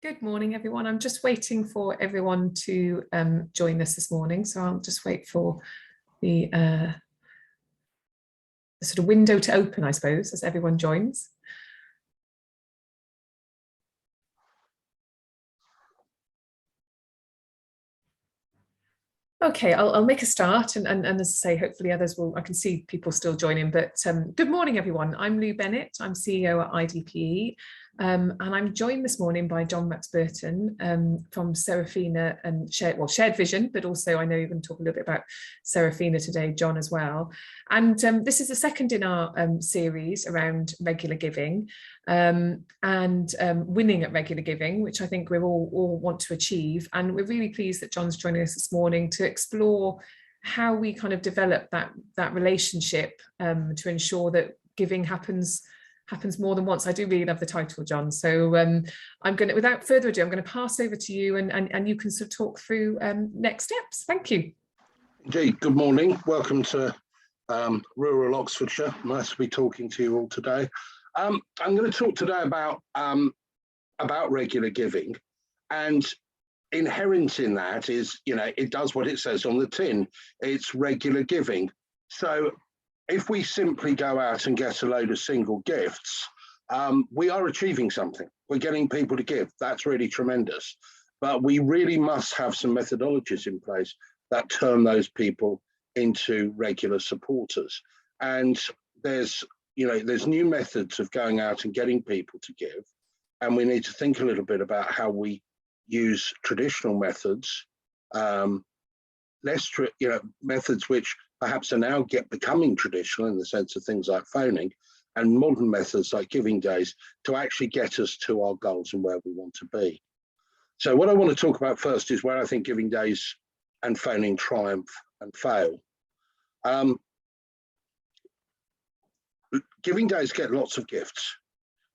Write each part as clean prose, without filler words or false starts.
Good morning, everyone. I'm just waiting for everyone to join us this morning. So I'll just wait for the sort of window to open, I suppose, as everyone joins. Okay, I'll make a start and as I say, hopefully others will, I can see people still joining, but good morning, everyone. I'm Lou Bennett, I'm CEO at IDPE, and I'm joined this morning by John Burton from Serafina and Shared Vision, but also I know you're going to talk a little bit about Serafina today, John, as well. And this is the second in our series around regular giving and winning at regular giving, which I think we all want to achieve. And we're really pleased that John's joining us this morning to explore how we kind of develop that relationship to ensure that giving happens more than once. I do really love the title, John. So I'm going to, without further ado, I'm going to pass over to you and you can sort of talk through next steps. Thank you. Indeed. Good morning. Welcome to rural Oxfordshire. Nice to be talking to you all today. I'm going to talk today about regular giving, and inherent in that is, it does what it says on the tin. It's regular giving. So if we simply go out and get a load of single gifts, we are achieving something. We're getting people to give. That's really tremendous. But we really must have some methodologies in place that turn those people into regular supporters. And there's new methods of going out and getting people to give. And we need to think a little bit about how we use traditional methods, methods which perhaps are now becoming traditional in the sense of things like phoning, and modern methods like giving days to actually get us to our goals and where we want to be. So what I want to talk about first is where I think giving days and phoning triumph and fail. Giving days get lots of gifts.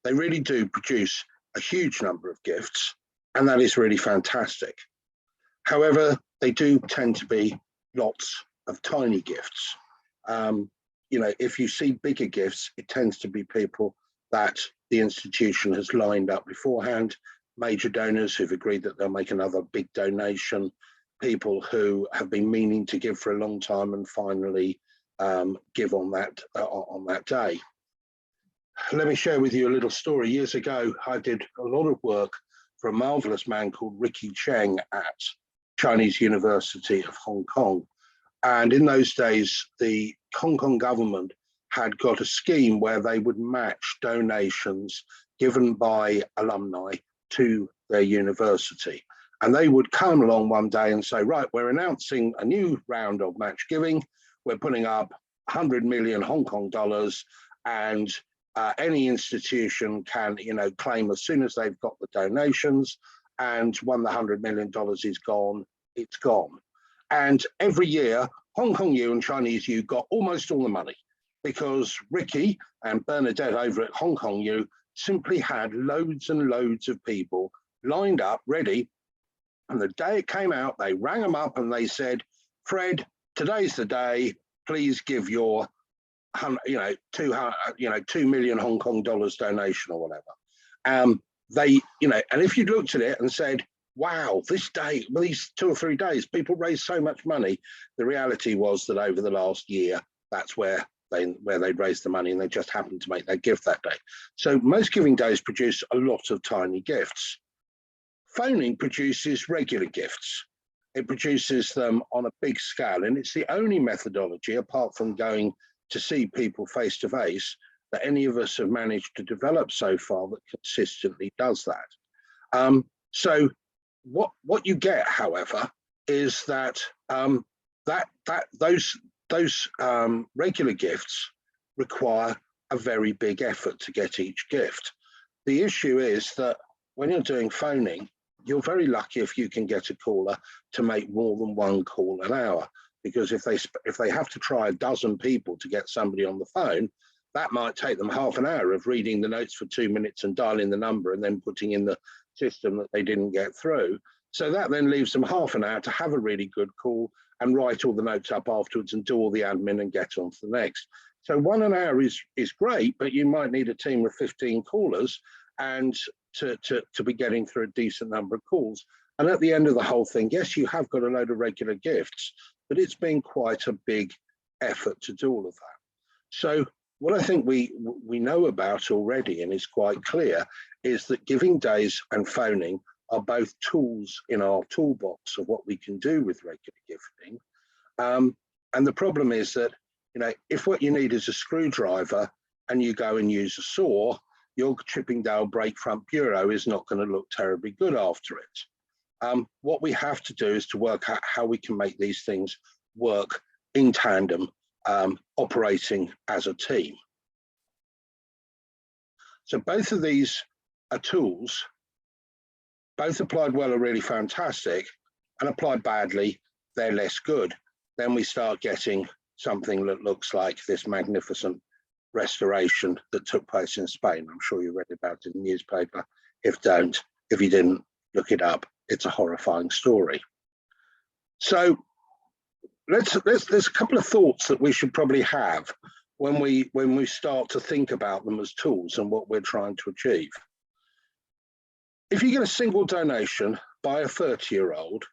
They really do produce a huge number of gifts, and that is really fantastic. However, they do tend to be lots of tiny gifts. If you see bigger gifts, it tends to be people that the institution has lined up beforehand, major donors who've agreed that they'll make another big donation, people who have been meaning to give for a long time and finally give on that day. Let me share with you a little story. Years ago, I did a lot of work for a marvelous man called Ricky Cheng at Chinese University of Hong Kong. And in those days, the Hong Kong government had got a scheme where they would match donations given by alumni to their university. And they would come along one day and say, right, we're announcing a new round of match giving. We're putting up 100 million Hong Kong dollars, and any institution can, claim as soon as they've got the donations, and when the $100 million is gone, it's gone. And every year, Hong Kong U and Chinese U got almost all the money because Ricky and Bernadette over at Hong Kong U simply had loads and loads of people lined up, ready. And the day it came out, they rang them up and they said, Fred, today's the day, please give your 2 million Hong Kong dollars donation or whatever. And if you looked at it and said, wow, this day, well, these 2 or 3 days, people raised so much money. The reality was that over the last year, that's where they'd raised the money, and they just happened to make their gift that day. So most giving days produce a lot of tiny gifts. Phoning produces regular gifts. It produces them on a big scale, and it's the only methodology, apart from going to see people face to face, that any of us have managed to develop so far that consistently does that. So what you get, however, is that those regular gifts require a very big effort to get each gift. The issue is that when you're doing phoning, you're very lucky if you can get a caller to make more than one call an hour, because if they have to try a dozen people to get somebody on the phone, that might take them half an hour of reading the notes for 2 minutes and dialing the number and then putting in the system that they didn't get through. So that then leaves them half an hour to have a really good call and write all the notes up afterwards and do all the admin and get on to the next. So 1 hour is great, but you might need a team of 15 callers, and to be getting through a decent number of calls. And at the end of the whole thing, yes, you have got a load of regular gifts, but it's been quite a big effort to do all of that. So what I think we know about already and is quite clear is that giving days and phoning are both tools in our toolbox of what we can do with regular gifting. And the problem is that, you know, if what you need is a screwdriver and you go and use a saw, your Chippendale brake front bureau is not going to look terribly good after it. What we have to do is to work out how we can make these things work in tandem, operating as a team. So both of these are tools. Both applied well are really fantastic, and applied badly, they're less good. Then we start getting something that looks like this magnificent restoration that took place in Spain. I'm sure you read about it in the newspaper. If you didn't, look it up. It's a horrifying story. So there's a couple of thoughts that we should probably have when we start to think about them as tools and what we're trying to achieve. If you get a single donation by a 30-year-old,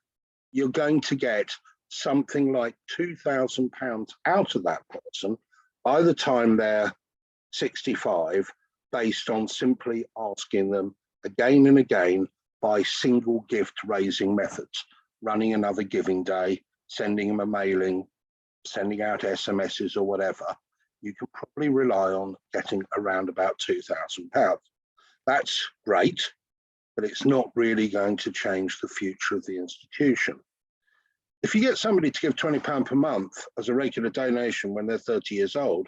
you're going to get something like £2,000 out of that person by the time they're 65, based on simply asking them again and again by single gift raising methods, running another giving day, sending them a mailing, sending out SMSs or whatever. You can probably rely on getting around about £2,000. That's great, but it's not really going to change the future of the institution. If you get somebody to give £20 per month as a regular donation when they're 30 years old,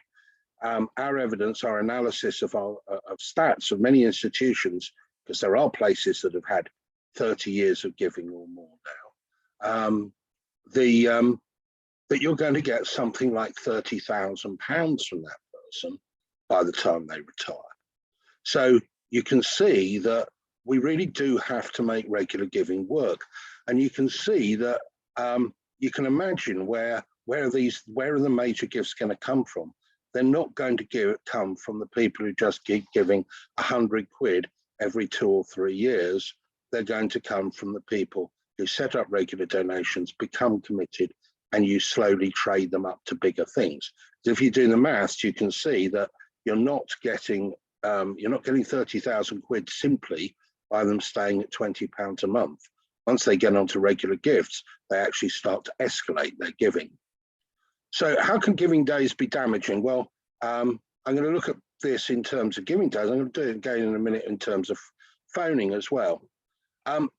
our evidence, our analysis of stats of many institutions, because there are places that have had 30 years of giving or more now, that you're going to get something like £30,000 from that person by the time they retire. So you can see that we really do have to make regular giving work, and you can see that you can imagine where are the major gifts going to come from. They're not going to come from the people who just keep giving 100 quid every 2 or 3 years. They're going to come from the people who set up regular donations, become committed, and you slowly trade them up to bigger things. So if you do the maths, you can see that you're not getting 30,000 quid simply by them staying at £20 a month. Once they get onto regular gifts, they actually start to escalate their giving. So how can giving days be damaging? Well, I'm going to look at this in terms of giving days. I'm going to do it again in a minute in terms of phoning as well. I'm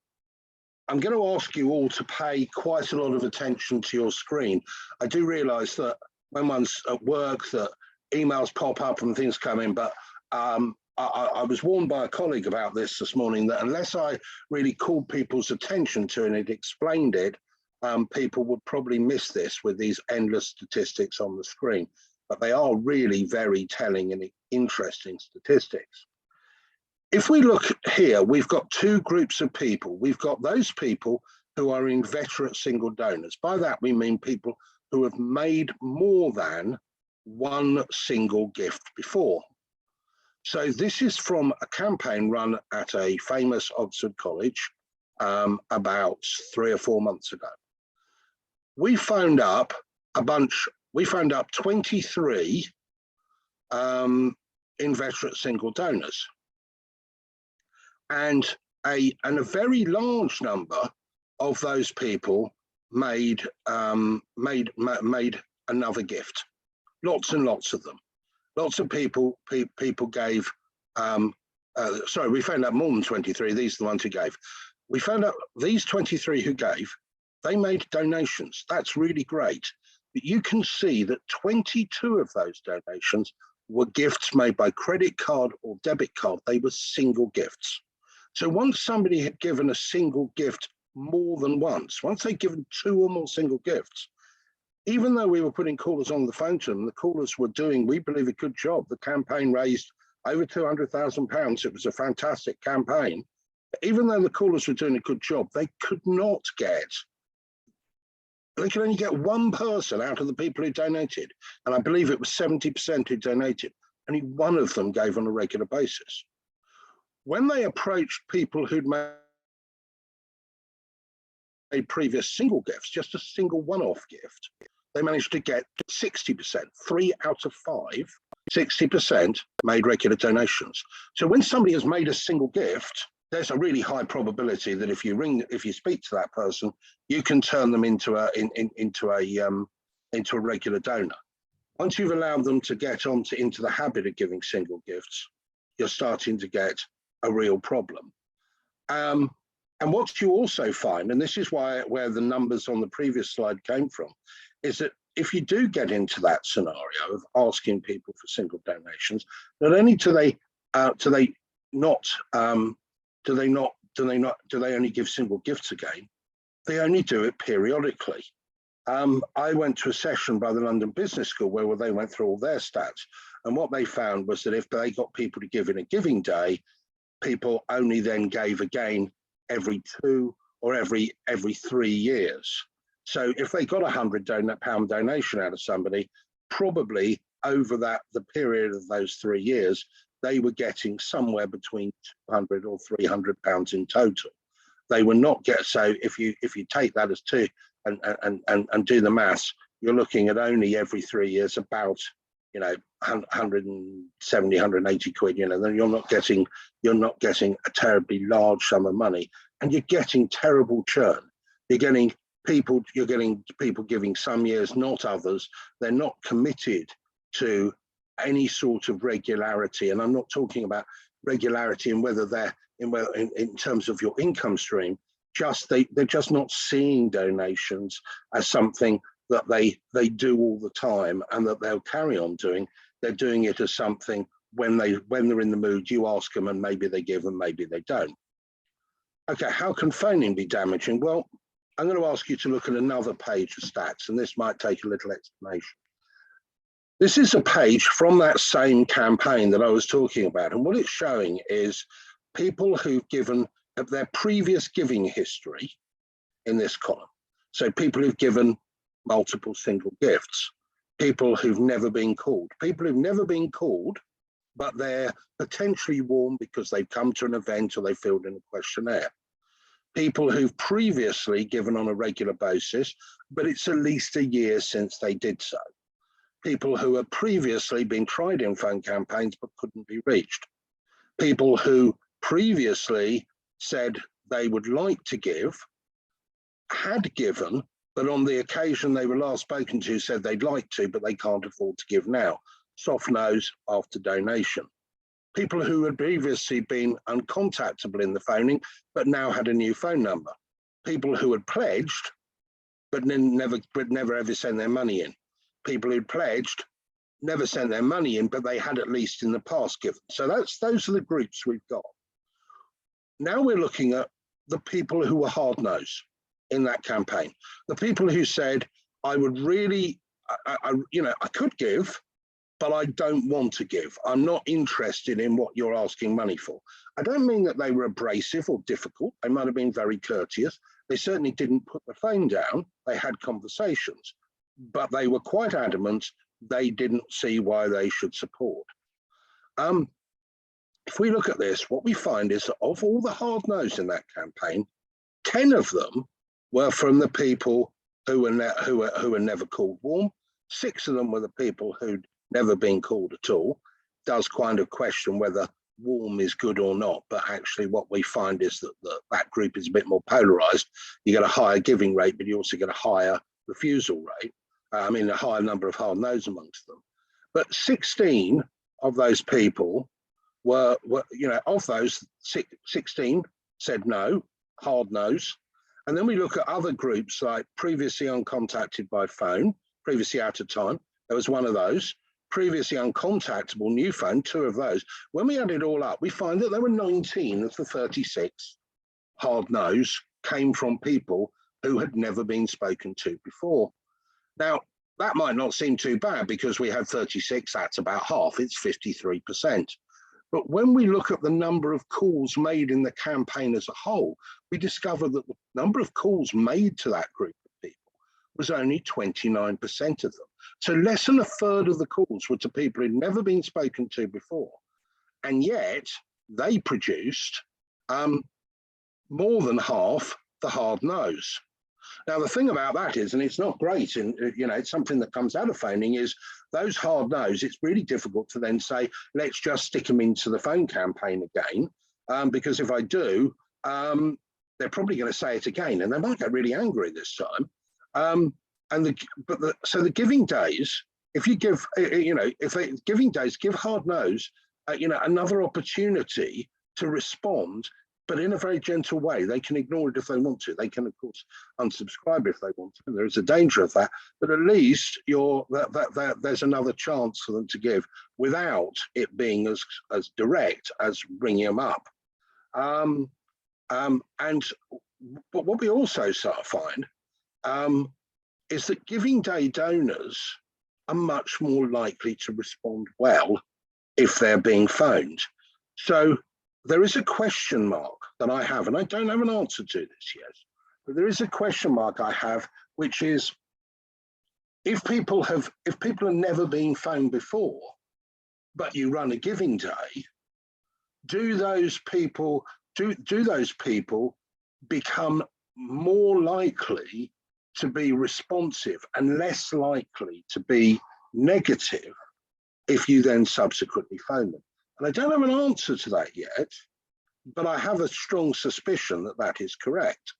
going to ask you all to pay quite a lot of attention to your screen. I do realise that when one's at work, that emails pop up and things come in, but I was warned by a colleague about this morning, that unless I really called people's attention to it and explained it, people would probably miss this with these endless statistics on the screen. But they are really very telling and interesting statistics. If we look here, we've got two groups of people. We've got those people who are inveterate single donors. By that, we mean people who have made more than one single gift before. So this is from a campaign run at a famous Oxford college about 3 or 4 months ago. We phoned up 23 inveterate single donors. And a very large number of those people made another gift. Lots and lots of them. Lots of people gave. Sorry, we found out more than 23. These are the ones who gave. We found out these 23 who gave, they made donations. That's really great. But you can see that 22 of those donations were gifts made by credit card or debit card. They were single gifts. So once somebody had given a single gift more than once they'd given 2 or more single gifts, even though we were putting callers on the phone to them, the callers were doing, we believe, a good job. The campaign raised over £200,000. It was a fantastic campaign. Even though the callers were doing a good job, they could only get one person out of the people who donated. And I believe it was 70% who donated. Only one of them gave on a regular basis. When they approached people who'd made previous single gifts, just a single one-off gift, they managed to get 60%, 3 out of 5, 60% made regular donations. So when somebody has made a single gift, there's a really high probability that if you speak to that person, you can turn them into a regular donor. Once you've allowed them to get into the habit of giving single gifts, you're starting to get a real problem. And what you also find, and this is where the numbers on the previous slide came from, is that if you do get into that scenario of asking people for single donations, not only do they only give single gifts again, they only do it periodically. I went to a session by the London Business School where they went through all their stats, and what they found was that if they got people to give in a giving day, people only then gave again every 2 or every 3 years. So if they got £100 donation out of somebody, probably over the period of those 3 years, they were getting somewhere between £200 or £300 in total. They were not so if you take that as 2 and do the maths, you're looking at only every 3 years about 170, 180 quid. Then you're not getting a terribly large sum of money, and you're getting terrible churn. You're getting people giving some years, not others. They're not committed to any sort of regularity, and I'm not talking about regularity and whether they're in terms of your income stream. They're just not seeing donations as something that they do all the time and that they'll carry on doing. They're doing it as something when they're in the mood, you ask them and maybe they give and maybe they don't. Okay, how can phoning be damaging? Well, I'm going to ask you to look at another page of stats, and this might take a little explanation. This is a page from that same campaign that I was talking about, and what it's showing is people who've given their previous giving history in this column. So people who've given multiple single gifts, people who've never been called, but they're potentially warm because they've come to an event or they filled in a questionnaire. People who've previously given on a regular basis, but it's at least a year since they did so. People who have previously been tried in phone campaigns but couldn't be reached. People who previously said they would like to give, had given, but on the occasion they were last spoken to said they'd like to, but they can't afford to give now. Soft nose after donation. People who had previously been uncontactable in the phoning, but now had a new phone number. People who had pledged, but never ever sent their money in. People who'd pledged, never sent their money in, but they had at least in the past given. So those are the groups we've got. Now we're looking at the people who were hard-nosed in that campaign. The people who said, I would really, I could give, but I don't want to give. I'm not interested in what you're asking money for. I don't mean that they were abrasive or difficult. They might have been very courteous. They certainly didn't put the phone down. They had conversations, but they were quite adamant they didn't see why they should support. If we look at this, what we find is that of all the hard nose in that campaign, 10 of them were from the people who were never called warm. 6 of them were the people who'd never been called at all. Does kind of question whether warm is good or not, but actually what we find is that that group is a bit more polarized. You get a higher giving rate, but you also get a higher refusal rate. A higher number of hard nose amongst them. But 16 of those people were of those 16 said no, hard nose. And then we look at other groups like previously uncontacted by phone, previously out of time. There was one of those. Previously uncontactable, new phone, 2 of those. When we add it all up, we find that there were 19 of the 36 hard nose came from people who had never been spoken to before. Now, that might not seem too bad because we had 36, that's about half, it's 53%. But when we look at the number of calls made in the campaign as a whole, we discover that the number of calls made to that group of people was only 29% of them. So less than a third of the calls were to people who'd never been spoken to before. And yet they produced more than half the hard nose. Now, the thing about that is, and it's not great, and it's something that comes out of phoning, is those hard nose, it's really difficult to then say, let's just stick them into the phone campaign again, because if I do, they're probably going to say it again, and they might get really angry this time. So the giving days, if you give, giving days give hard nose, another opportunity to respond, but in a very gentle way. They can ignore it if they want to. They can, of course, unsubscribe if they want to. And there is a danger of that, but at least there's another chance for them to give without it being as direct as ringing them up. But what we also find is that giving day donors are much more likely to respond well if they're being phoned. So there is a question mark that I have, and I don't have an answer to this yet, but there is a question mark I have, which is if people have never been phoned before, but you run a giving day, do those people become more likely to be responsive and less likely to be negative if you then subsequently phone them? And I don't have an answer to that yet, but I have a strong suspicion that that is correct.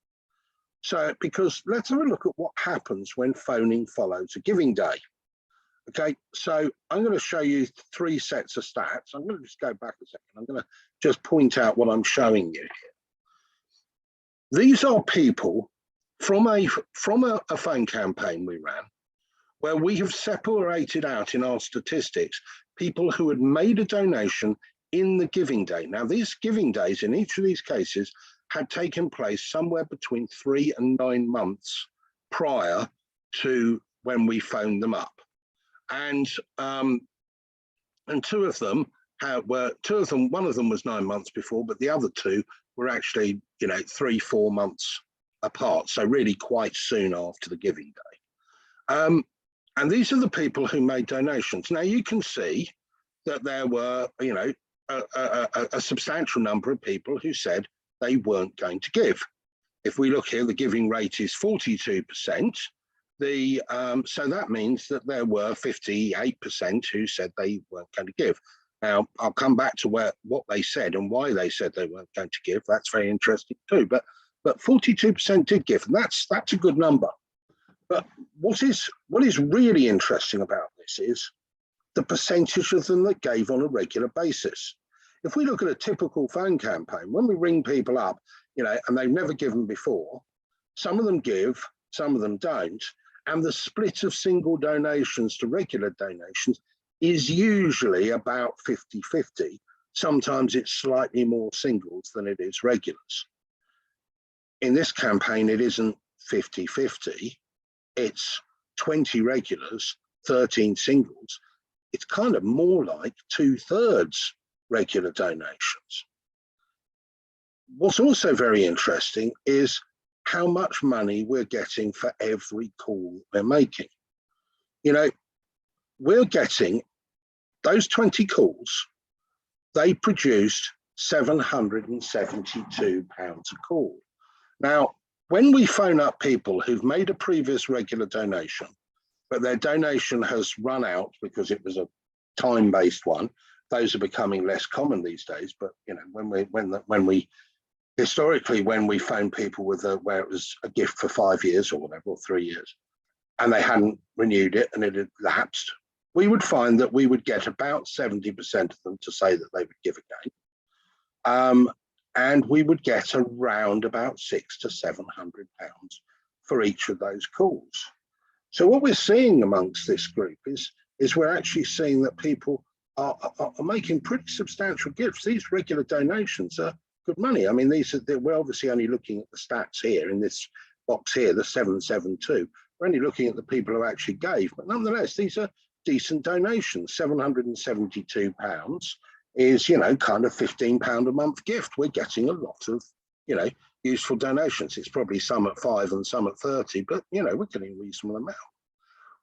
So, because let's have a look at what happens when phoning follows a giving day. Okay, so I'm going to show you 3 sets of stats. I'm going to just go back a second. I'm going to just point out what I'm showing you here. These are people from a phone campaign we ran, where we have separated out in our statistics people who had made a donation in the giving day. Now, these giving days in each of these cases had taken place somewhere between 3 and 9 months prior to when we phoned them up. And two of them one of them was 9 months before, but the other 2 were actually 3-4 months apart, so really quite soon after the giving day. And these are the people who made donations. Now you can see that there were, a substantial number of people who said they weren't going to give. If we look here, the giving rate is 42%. So that means that there were 58% who said they weren't going to give. Now I'll come back to what they said and why they said they weren't going to give. That's very interesting too. But 42% did give, and that's a good number. But what is really interesting about this is the percentage of them that gave on a regular basis. If we look at a typical phone campaign, when we ring people up, and they've never given before, some of them give, some of them don't, and the split of single donations to regular donations is usually about 50-50. Sometimes it's slightly more singles than it is regulars. In this campaign, it isn't 50-50. It's 20 regulars, 13 singles. It's kind of more like 2/3 regular donations. What's also very interesting is how much money we're getting for every call we're making. We're getting those 20 calls, they produced £772 a call. Now, when we phone up people who've made a previous regular donation, but their donation has run out because it was a time-based one, those are becoming less common these days. But historically, when we phoned people where it was a gift for 5 years or whatever, or 3 years, and they hadn't renewed it and it had lapsed, we would find that we would get about 70% of them to say that they would give again. And we would get around about £600 to £700 for each of those calls. So what we're seeing amongst this group is we're actually seeing that people are making pretty substantial gifts. These regular donations are good money. I mean, we're obviously only looking at the stats here in this box here, the 772. We're only looking at the people who actually gave, but nonetheless, these are decent donations. £772 is, kind of £15 a month gift. We're getting a lot of, useful donations. It's probably some at 5 and some at 30, but, we're getting a reasonable amount.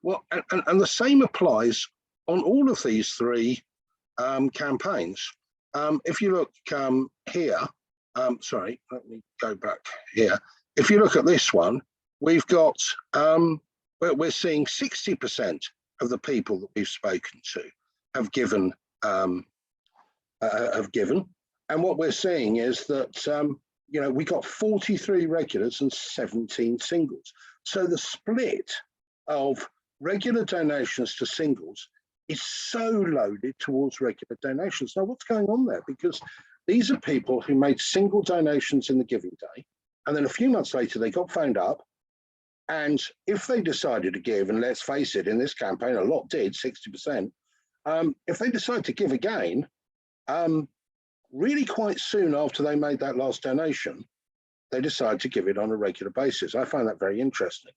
Well, and the same applies on all of these 3 campaigns. if you look here, sorry, let me go back here. If you look at this one, we've got, we're seeing 60% of the people that we've spoken to have given, and what we're seeing is that, you know, we got 43 regulars and 17 singles. So the split of regular donations to singles is so loaded towards regular donations. Now, what's going on there? Because these are people who made single donations in the giving day, and then a few months later, they got phoned up. And if they decided to give, and let's face it, in this campaign, a lot did, 60%, if they decide to give again, really quite soon after they made that last donation, they decide to give it on a regular basis. I find that very interesting.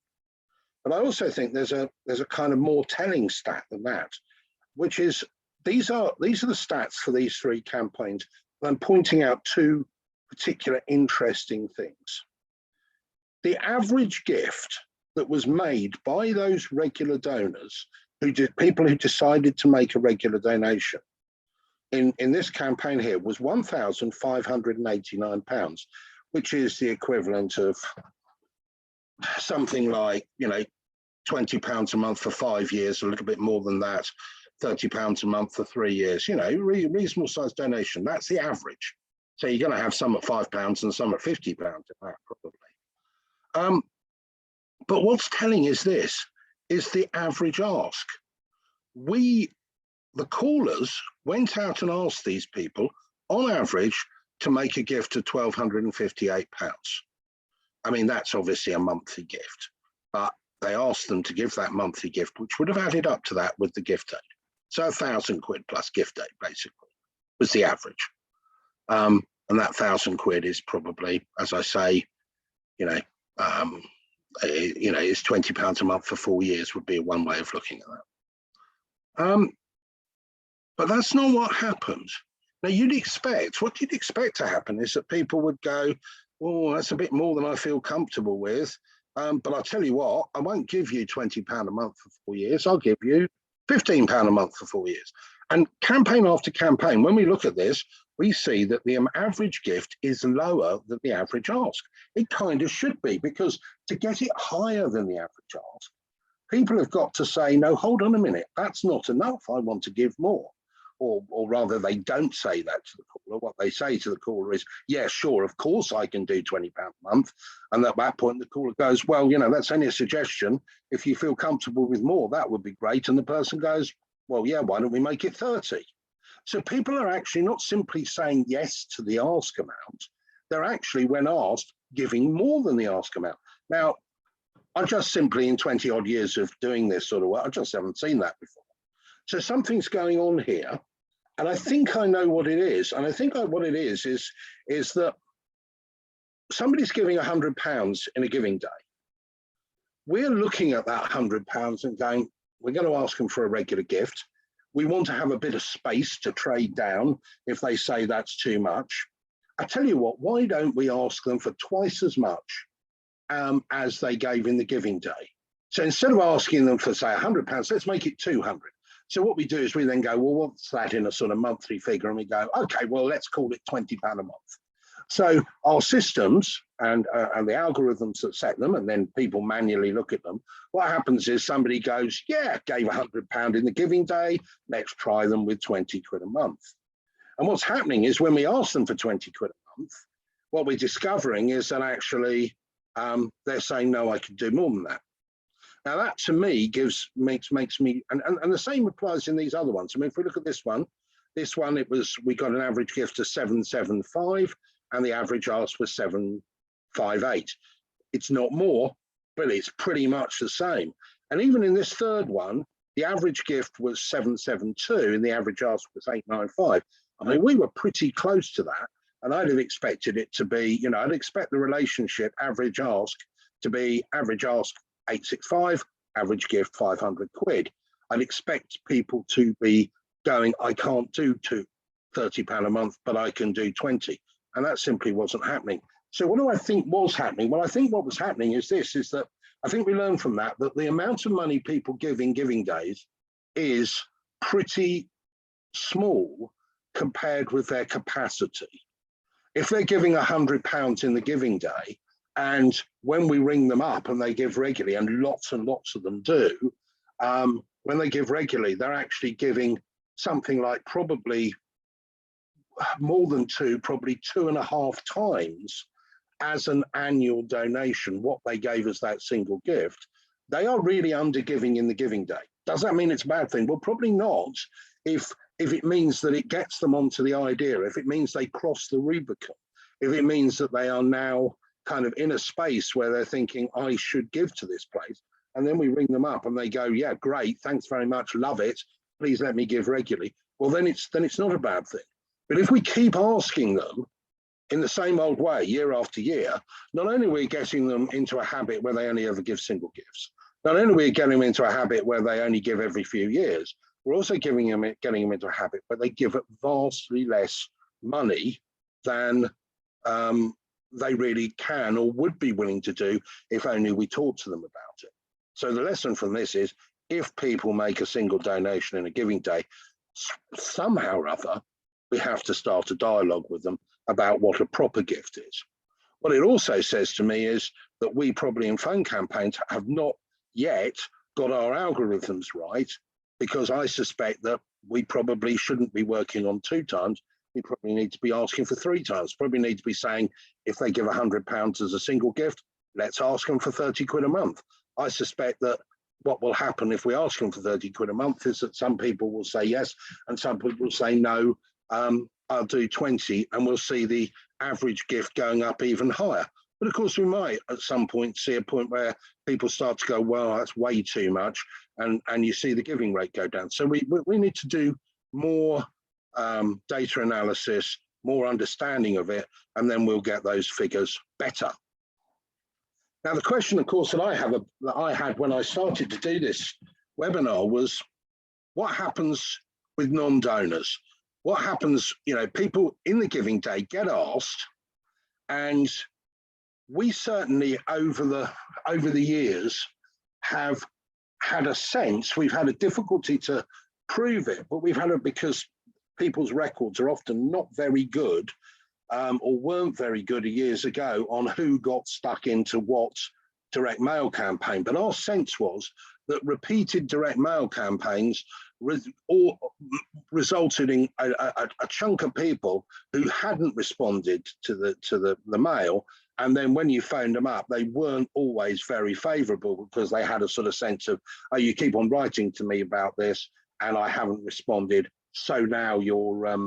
But I also think there's a kind of more telling stat than that, which is these are the stats for these three campaigns. And I'm pointing out two particular interesting things. The average gift that was made by those regular donors, people who decided to make a regular donation, in this campaign here was £1,589, which is the equivalent of something like, you know, £20 a month for 5 years, a little bit more than that, £30 a month for 3 years, you know, reasonable sized donation. That's the average. So you're going to have some at £5 and some at £50 in that, probably. But what's telling is this, is the average ask. The callers went out and asked these people, on average, to make a gift of £1,258. I mean, that's obviously a monthly gift, but they asked them to give that monthly gift, which would have added up to that with the gift aid. So £1,000 plus gift aid, basically, was the average. And that £1,000 is probably, as I say, you know, it's £20 a month for 4 years would be one way of looking at that. But that's not what happened. Now, what you'd expect to happen is that people would go, oh, that's a bit more than I feel comfortable with. But I'll tell you what, I won't give you £20 a month for 4 years. I'll give you £15 a month for 4 years. And campaign after campaign, when we look at this, we see that the average gift is lower than the average ask. It kind of should be, because to get it higher than the average ask, people have got to say, no, hold on a minute, that's not enough. I want to give more. Or rather, they don't say that to the caller. What they say to the caller is, yeah, sure, of course I can do £20 a month. And at that point, the caller goes, well, you know, that's only a suggestion. If you feel comfortable with more, that would be great. And the person goes, well, yeah, why don't we make it 30? So people are actually not simply saying yes to the ask amount. They're actually, when asked, giving more than the ask amount. Now, I just simply, in 20 odd years of doing this sort of work, I just haven't seen that before. So something's going on here. And I think I know what it is. And I think what it is that somebody's giving £100 in a giving day. We're looking at that £100 and going, we're going to ask them for a regular gift. We want to have a bit of space to trade down if they say that's too much. I tell you what, why don't we ask them for twice as much as they gave in the giving day? So instead of asking them for, say, £100, let's make it 200. So what we do is we then go, well, what's that in a sort of monthly figure? And we go, okay, well, let's call it £20 a month. So our systems and the algorithms that set them, and then people manually look at them, what happens is somebody goes, yeah, gave £100 in the giving day, let's try them with £20 a month. And what's happening is when we ask them for £20 a month, what we're discovering is that actually they're saying, no, I could do more than that. Now that to me makes me, and the same applies in these other ones. I mean, if we look at this one, we got an average gift of 775 and the average ask was 758. It's not more, but it's pretty much the same. And even in this third one, the average gift was 772 and the average ask was 895. I mean, we were pretty close to that. And I'd have expected it to be, you know, I'd expect the relationship average ask to be average ask 865, average gift £500. I'd expect people to be going, I can't do £30 a month, but I can do 20. And that simply wasn't happening. So what do I think was happening? Well, I think what was happening is that I think we learned from that the amount of money people give in giving days is pretty small compared with their capacity. If they're giving £100 in the giving day, and when we ring them up and they give regularly, and lots of them do, when they give regularly, they're actually giving something like probably more than probably 2.5 times as an annual donation what they gave as that single gift. They are really under giving in the giving day. Does that mean it's a bad thing? Well, probably not, if it means that it gets them onto the idea, if it means they cross the Rubicon, if it means that they are now kind of in a space where they're thinking, I should give to this place. And then we ring them up and they go, yeah, great, thanks very much, love it, please let me give regularly. Well, then it's not a bad thing. But if we keep asking them in the same old way year after year, not only are we getting them into a habit where they only ever give single gifts, not only are we getting them into a habit where they only give every few years, we're also getting them into a habit where they give vastly less money than they really can or would be willing to do if only we talk to them about it. So the lesson from this is, if people make a single donation in a giving day, somehow or other, we have to start a dialogue with them about what a proper gift is. What it also says to me is that we probably in phone campaigns have not yet got our algorithms right, because I suspect that we probably shouldn't be working on 2 times. We probably need to be asking for 3 times. Probably need to be saying, if they give £100 as a single gift, let's ask them for 30 quid a month. I suspect that what will happen if we ask them for 30 quid a month is that some people will say yes, and some people will say no, I'll do 20, and we'll see the average gift going up even higher. But of course, we might at some point see a point where people start to go, well, that's way too much, and you see the giving rate go down. So we need to do more data analysis, more understanding of it, and then we'll get those figures better. Now, the question, of course, that I had when I started to do this webinar was, what happens with non-donors? What happens, people in the giving day get asked, and we certainly over the years have had a sense, we've had a difficulty to prove it, but we've had it because people's records are often not very good, or weren't very good years ago, on who got stuck into what direct mail campaign. But our sense was that repeated direct mail campaigns resulted in a chunk of people who hadn't responded to the mail, and then when you phoned them up, they weren't always very favourable, because they had a sort of sense of, oh, you keep on writing to me about this and I haven't responded, so now you're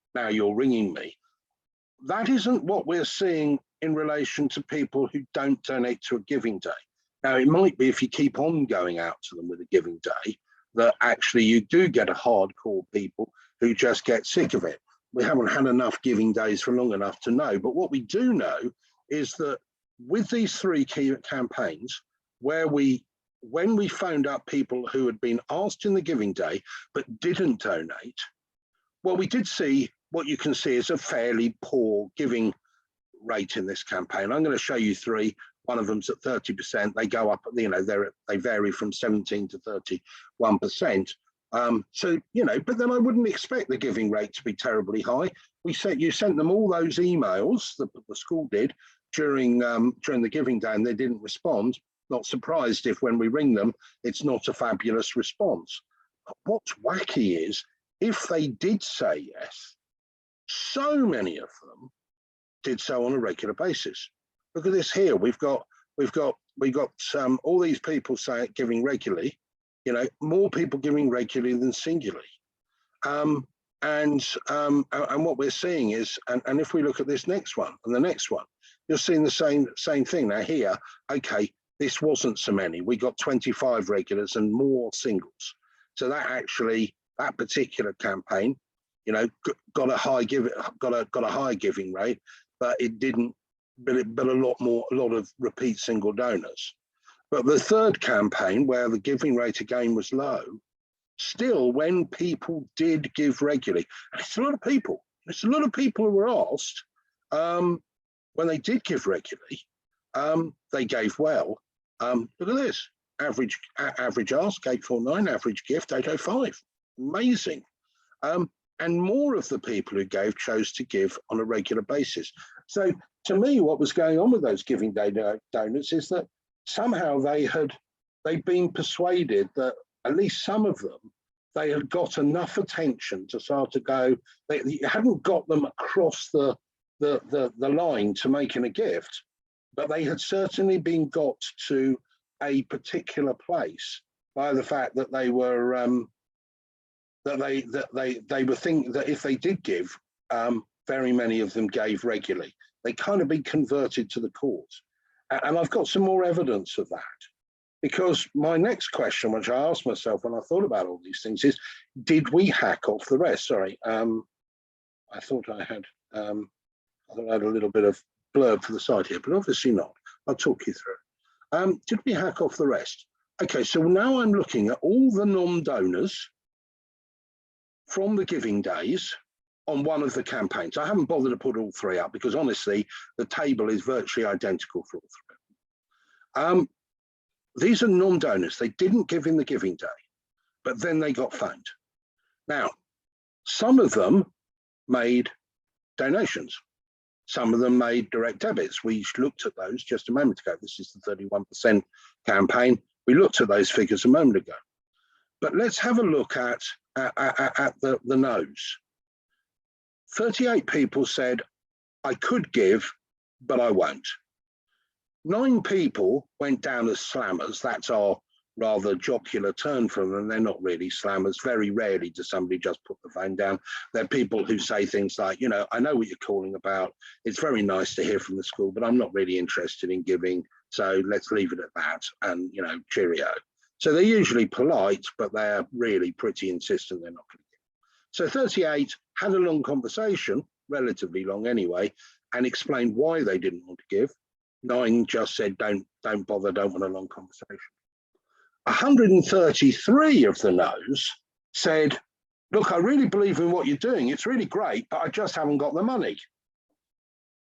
ringing me. That isn't what we're seeing in relation to people who don't donate to a giving day. Now, it might be if you keep on going out to them with a giving day, that actually you do get a hardcore people who just get sick of it. We haven't had enough giving days for long enough to know. But what we do know is that with these 3 key campaigns, when we phoned up people who had been asked in the giving day but didn't donate, well, we did see what you can see is a fairly poor giving rate in this campaign. I'm going to show you 3. One of them's at 30%. They go up, they vary from 17 to 31%. But then I wouldn't expect the giving rate to be terribly high. You sent them all those emails that the school did during the giving day, and they didn't respond. Not surprised if when we ring them, it's not a fabulous response. But what's wacky is, if they did say yes, so many of them did so on a regular basis. Look at this here. We've got all these people giving regularly. More people giving regularly than singularly. And what we're seeing is, and if we look at this next one and the next one, you're seeing the same thing. Now here, okay, this wasn't so many. We got 25 regulars and more singles. So that particular campaign, got a high giving rate, but it didn't. But a lot of repeat single donors. But the third campaign, where the giving rate again was low, still, when people did give regularly, and it's a lot of people who were asked, when they did give regularly, they gave well. Look at this, average ask 849, average gift 805, amazing. and more of the people who gave chose to give on a regular basis. So to me, what was going on with those Giving Day donors is that somehow they'd been persuaded that at least some of them, they had got enough attention to start to go, they hadn't got them across the line to making a gift, but they had certainly been got to a particular place by the fact that they were they were thinking that if they did give, very many of them gave regularly. They kind of been converted to the cause. And I've got some more evidence of that. Because my next question, which I asked myself when I thought about all these things, is, did we hack off the rest? Sorry, I thought I had a little bit of blurb for the side here, but obviously not. I'll talk you through. Did we hack off the rest? Okay, so now I'm looking at all the non-donors from the Giving Days on one of the campaigns. I haven't bothered to put all three up because honestly, the table is virtually identical for all three. These are non-donors. They didn't give in the Giving Day, but then they got phoned. Now, some of them made donations. Some of them made direct debits. We looked at those just a moment ago. This is the 31% campaign. We looked at those figures a moment ago. But let's have a look at the no's. 38 people said, I could give, but I won't. 9 people went down as slammers. That's our rather jocular term for them, and they're not really slammers. Very rarely does somebody just put the phone down. They're people who say things like, you know, I know what you're calling about. It's very nice to hear from the school, but I'm not really interested in giving. So let's leave it at that. And, you know, cheerio. So they're usually polite, but they're really pretty insistent they're not going to give. So 38 had a long conversation, relatively long anyway, and explained why they didn't want to give. 9 just said, don't bother, don't want a long conversation. 133 of the no's said, look, I really believe in what you're doing. It's really great, but I just haven't got the money.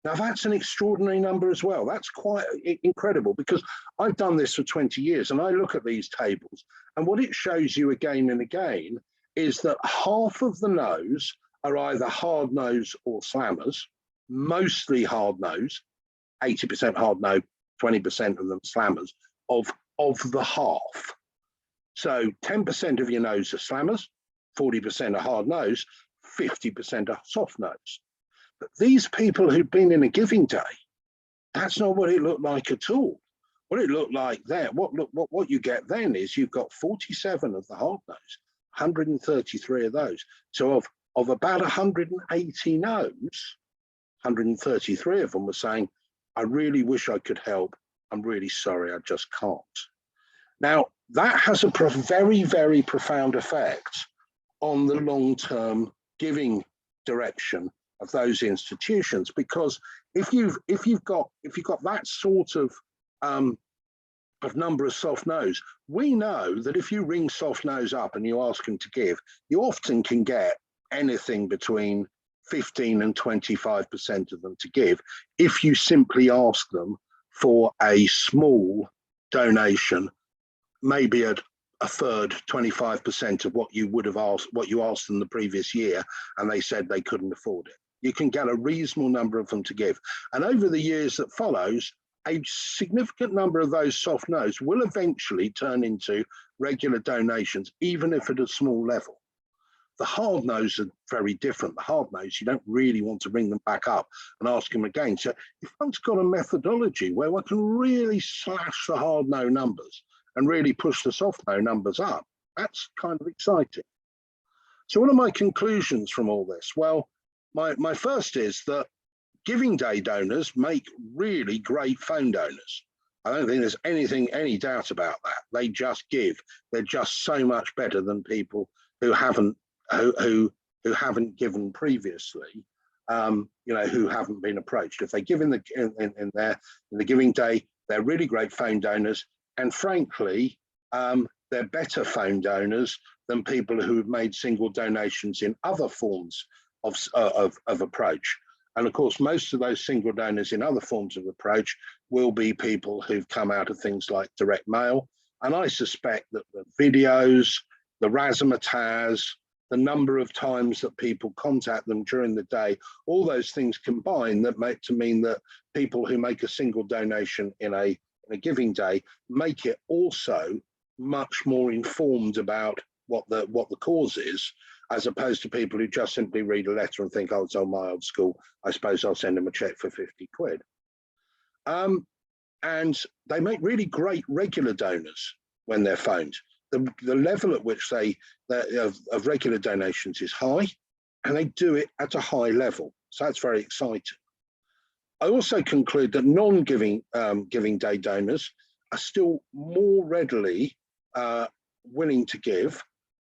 Now that's an extraordinary number as well. That's quite incredible because I've done this for 20 years and I look at these tables and what it shows you again and again is that half of the no's are either hard no's or slammers, mostly hard no's, 80% hard no, 20% of them slammers of the half. So 10% of your no's are slammers, 40% are hard no's, 50% are soft no's. But these people who've been in a Giving Day, that's not what it looked like at all. What it looked like there, what you get then is you've got 47 of the hard no's, 133 of those. So of about 180 no's, 133 of them were saying, I really wish I could help. I'm really sorry, I just can't. Now, that has a very, very profound effect on the long-term giving direction of those institutions, because if you've got that sort of number of soft no's, we know that if you ring soft no's up and you ask them to give, you often can get anything between 15 and 25% of them to give if you simply ask them for a small donation, maybe at a third, 25% of what you would have asked, what you asked them the previous year, and they said they couldn't afford it. You can get a reasonable number of them to give. And over the years that follows, a significant number of those soft no's will eventually turn into regular donations, even if at a small level. The hard no's are very different. The hard no's, you don't really want to bring them back up and ask them again. So if one's got a methodology where one can really slash the hard no numbers and really push the soft no numbers up, that's kind of exciting. So what are my conclusions from all this? Well, my first is that Giving Day donors make really great phone donors. I don't think there's any doubt about that. They just give. They're just so much better than people who haven't given previously, who haven't been approached. If they give in the Giving Day, they're really great phone donors, and frankly, they're better phone donors than people who've made single donations in other forms of approach. And of course, most of those single donors in other forms of approach will be people who've come out of things like direct mail. And I suspect that the videos, the razzmatazz, the number of times that people contact them during the day, all those things combine that make to mean that people who make a single donation in a giving day make it also much more informed about what the cause is, as opposed to people who just simply read a letter and think, oh, it's on my old school, I suppose I'll send them a check for 50 quid. And they make really great regular donors when they're phoned. The level at which of regular donations is high, and they do it at a high level. So that's very exciting. I also conclude that non-giving giving day donors are still more readily willing to give,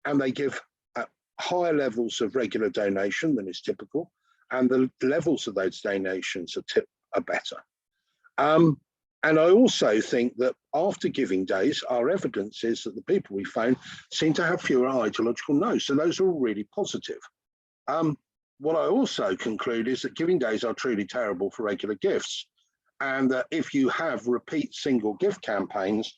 and they give at higher levels of regular donation than is typical, and the levels of those donations are better. And I also think that after giving days, our evidence is that the people we phone seem to have fewer ideological no's. So those are all really positive. What I also conclude is that giving days are truly terrible for regular gifts. And that if you have repeat single gift campaigns,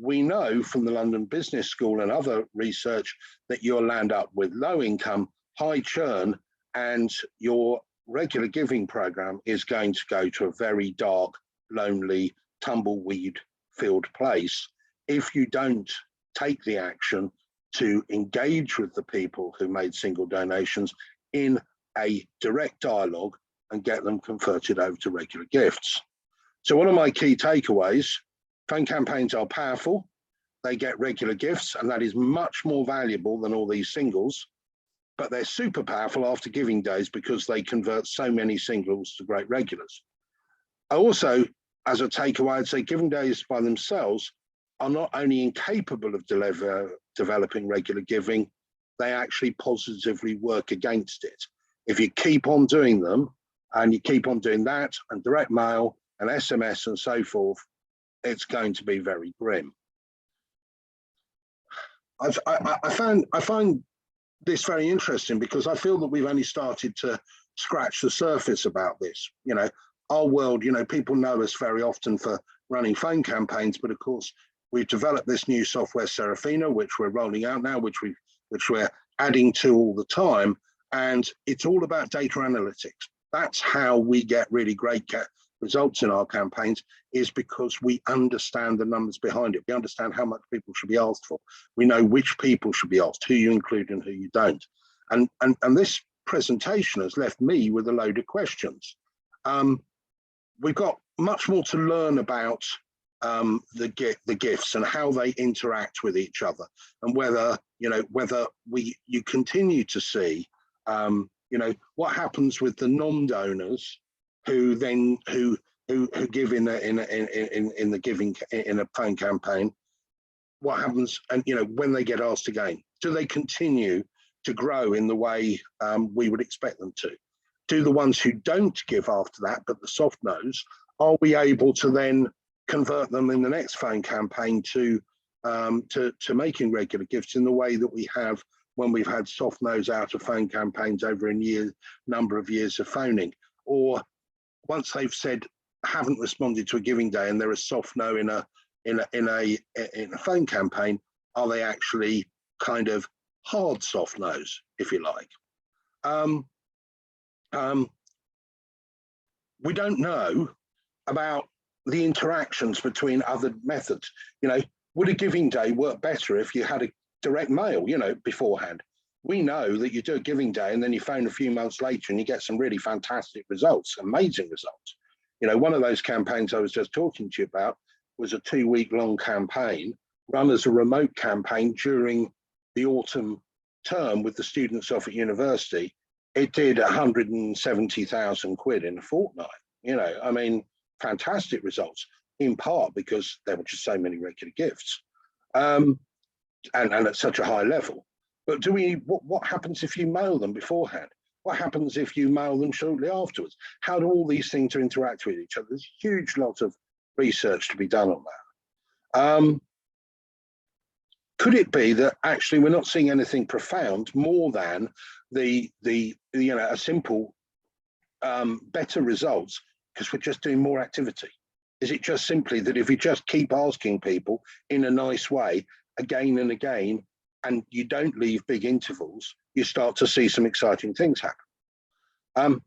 we know from the London Business School and other research that you'll land up with low income, high churn, and your regular giving program is going to go to a very dark, lonely, tumbleweed filled place if you don't take the action to engage with the people who made single donations in a direct dialogue and get them converted over to regular gifts. So one of my key takeaways: phone campaigns are powerful, they get regular gifts, and that is much more valuable than all these singles, but they're super powerful after giving days because they convert so many singles to great regulars. I also, as a takeaway, I'd say giving days by themselves are not only incapable of developing regular giving, they actually positively work against it. If you keep on doing them, and you keep on doing that, and direct mail, and SMS, and so forth, it's going to be very grim. I find this very interesting because I feel that we've only started to scratch the surface about this. You know, our world, you know, people know us very often for running phone campaigns, but of course we've developed this new software, Serafina, which we're rolling out now, which we're adding to all the time, and it's all about data analytics. That's how we get really great results in our campaigns, is because we understand the numbers behind it. We understand how much people should be asked for. We know which people should be asked, who you include and who you don't. And this presentation has left me with a load of questions. We've got much more to learn about the gifts and how they interact with each other, and whether you continue to see what happens with the non-donors who give in the giving in a phone campaign. What happens, and when they get asked again, do they continue to grow in the way we would expect them to? Do the ones who don't give after that, but the soft no's, are we able to then convert them in the next phone campaign to making regular gifts in the way that we have when we've had soft no's out of phone campaigns over a number of years of phoning? Or once they've said haven't responded to a giving day and they're a soft no in a phone campaign, are they actually kind of hard soft no's, if you like? We don't know about the interactions between other methods. Would a giving day work better if you had a direct mail, beforehand? We know that you do a giving day and then you phone a few months later and you get some really fantastic results, amazing results. One of those campaigns I was just talking to you about was a 2-week-long campaign run as a remote campaign during the autumn term with the students off at university. It did 170,000 quid in a fortnight. I mean, fantastic results, in part because there were just so many regular gifts, and at such a high level. But what happens if you mail them beforehand? What happens if you mail them shortly afterwards? How do all these things interact with each other? There's a huge lot of research to be done on that. Could it be that actually we're not seeing anything profound more than a simple better results because we're just doing more activity? Is it just simply that if you just keep asking people in a nice way again and again, and you don't leave big intervals, you start to see some exciting things happen.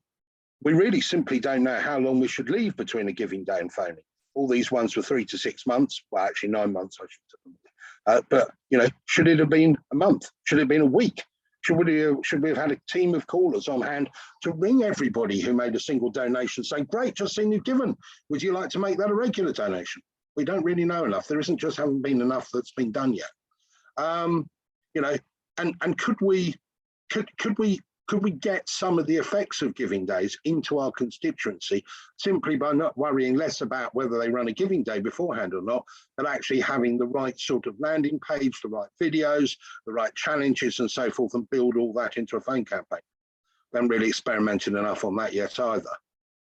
We really simply don't know how long we should leave between a giving day and phoning. All these ones were 3 to 6 months, well, actually 9 months, I should say. But should it have been a month? Should it have been a week? Should we have had a team of callers on hand to ring everybody who made a single donation saying, great, just seen you've given. Would you like to make that a regular donation? We don't really know enough. There isn't just haven't been enough that's been done yet. And could we get some of the effects of giving days into our constituency simply by not worrying less about whether they run a giving day beforehand or not, but actually having the right sort of landing page, the right videos, the right challenges and so forth, and build all that into a phone campaign? We haven't really experimented enough on that yet either.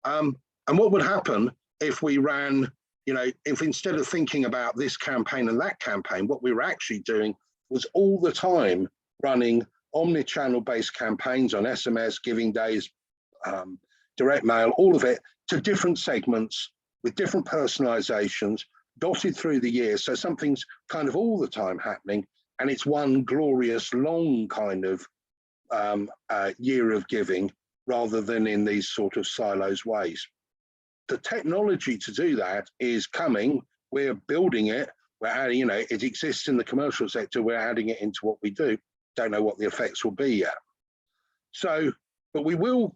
And what would happen if we ran, if instead of thinking about this campaign and that campaign, what we were actually doing was all the time running omni-channel based campaigns on SMS, giving days, direct mail, all of it to different segments with different personalizations dotted through the year. So something's kind of all the time happening, and it's one glorious long kind of year of giving rather than in these sort of silos ways. The technology to do that is coming. We're building it. We're adding, it exists in the commercial sector. We're adding it into what we do. Don't know what the effects will be yet. So, but we will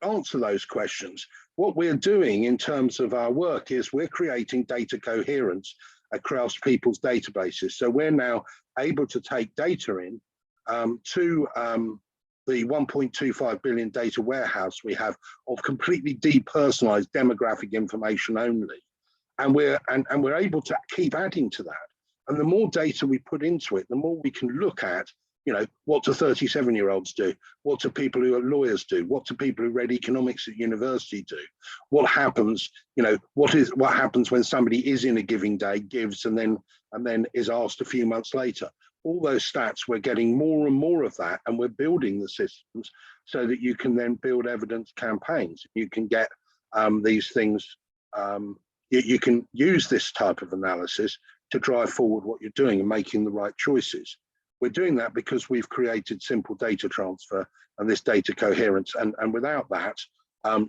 answer those questions. What we're doing in terms of our work is we're creating data coherence across people's databases. So we're now able to take data in to the 1.25 billion data warehouse we have of completely depersonalized demographic information only. And we're able to keep adding to that. And the more data we put into it, the more we can look at, what do 37-year-olds do? What do people who are lawyers do? What do people who read economics at university do? What happens, what happens when somebody is in a giving day, gives, and then is asked a few months later? All those stats, we're getting more and more of that, and we're building the systems so that you can then build evidence campaigns. You can get these things, you can use this type of analysis to drive forward what you're doing and making the right choices. We're doing that because we've created simple data transfer and this data coherence. And without that,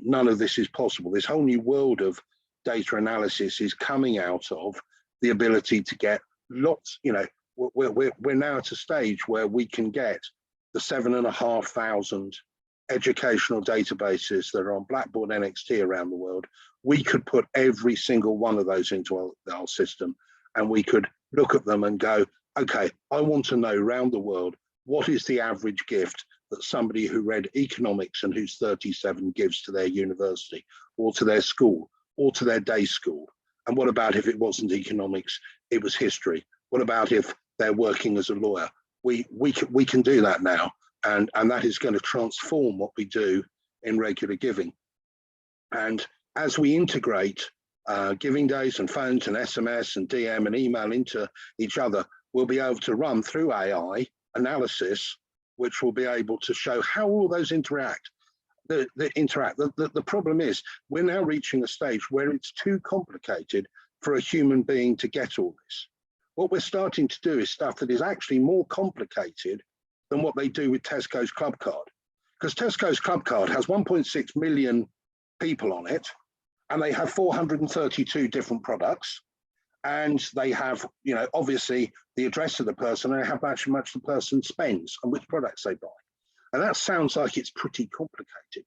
none of this is possible. This whole new world of data analysis is coming out of the ability to get lots, we're now at a stage where we can get the 7,500 educational databases that are on Blackboard NXT around the world. We could put every single one of those into our system, and we could look at them and go, okay, I want to know around the world, what is the average gift that somebody who read economics and who's 37 gives to their university or to their school or to their day school? And what about if it wasn't economics, it was history? What about if they're working as a lawyer? We can do that now, and that is going to transform what we do in regular giving. And as we integrate giving days and phones and SMS and DM and email into each other, we'll be able to run through AI analysis, which will be able to show how all those interact. The problem is we're now reaching a stage where it's too complicated for a human being to get all this. What we're starting to do is stuff that is actually more complicated than what they do with Tesco's Club Card. Because Tesco's Club Card has 1.6 million people on it, and they have 432 different products. And they have, obviously the address of the person, and how much the person spends and which products they buy. And that sounds like it's pretty complicated,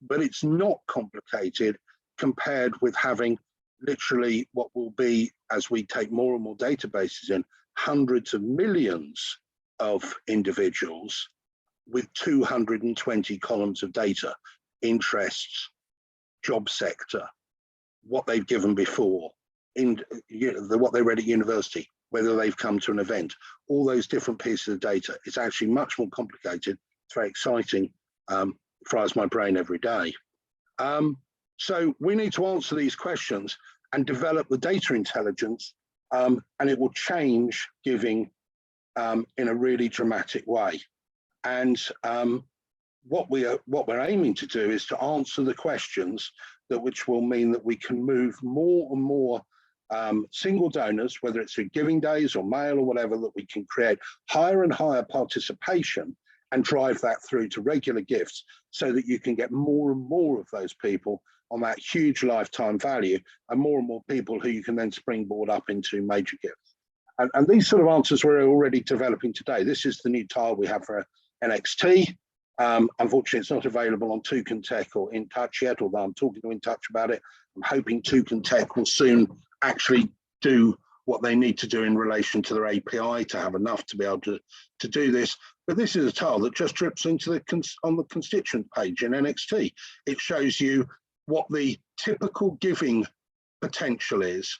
but it's not complicated compared with having literally what will be, as we take more and more databases in, hundreds of millions of individuals with 220 columns of data, interests, job sector, what they've given before, what they read at university, whether they've come to an event, all those different pieces of data. It's actually much more complicated. It's very exciting, fries my brain every day. So we need to answer these questions and develop the data intelligence, and it will change giving in a really dramatic way. And what we're aiming to do is to answer the questions which will mean that we can move more and more single donors, whether it's through giving days or mail or whatever, that we can create higher and higher participation and drive that through to regular gifts so that you can get more and more of those people on that huge lifetime value and more people who you can then springboard up into major gifts. And these sort of answers we're already developing today. This is the new tile we have for NXT. Unfortunately, it's not available on Tech or In Touch yet, although I'm talking to In Touch about it. I'm hoping Tech will soon actually do what they need to do in relation to their API to have enough to be able to do this. But this is a tile that just drips into on the constituent page in NXT. It shows you what the typical giving potential is,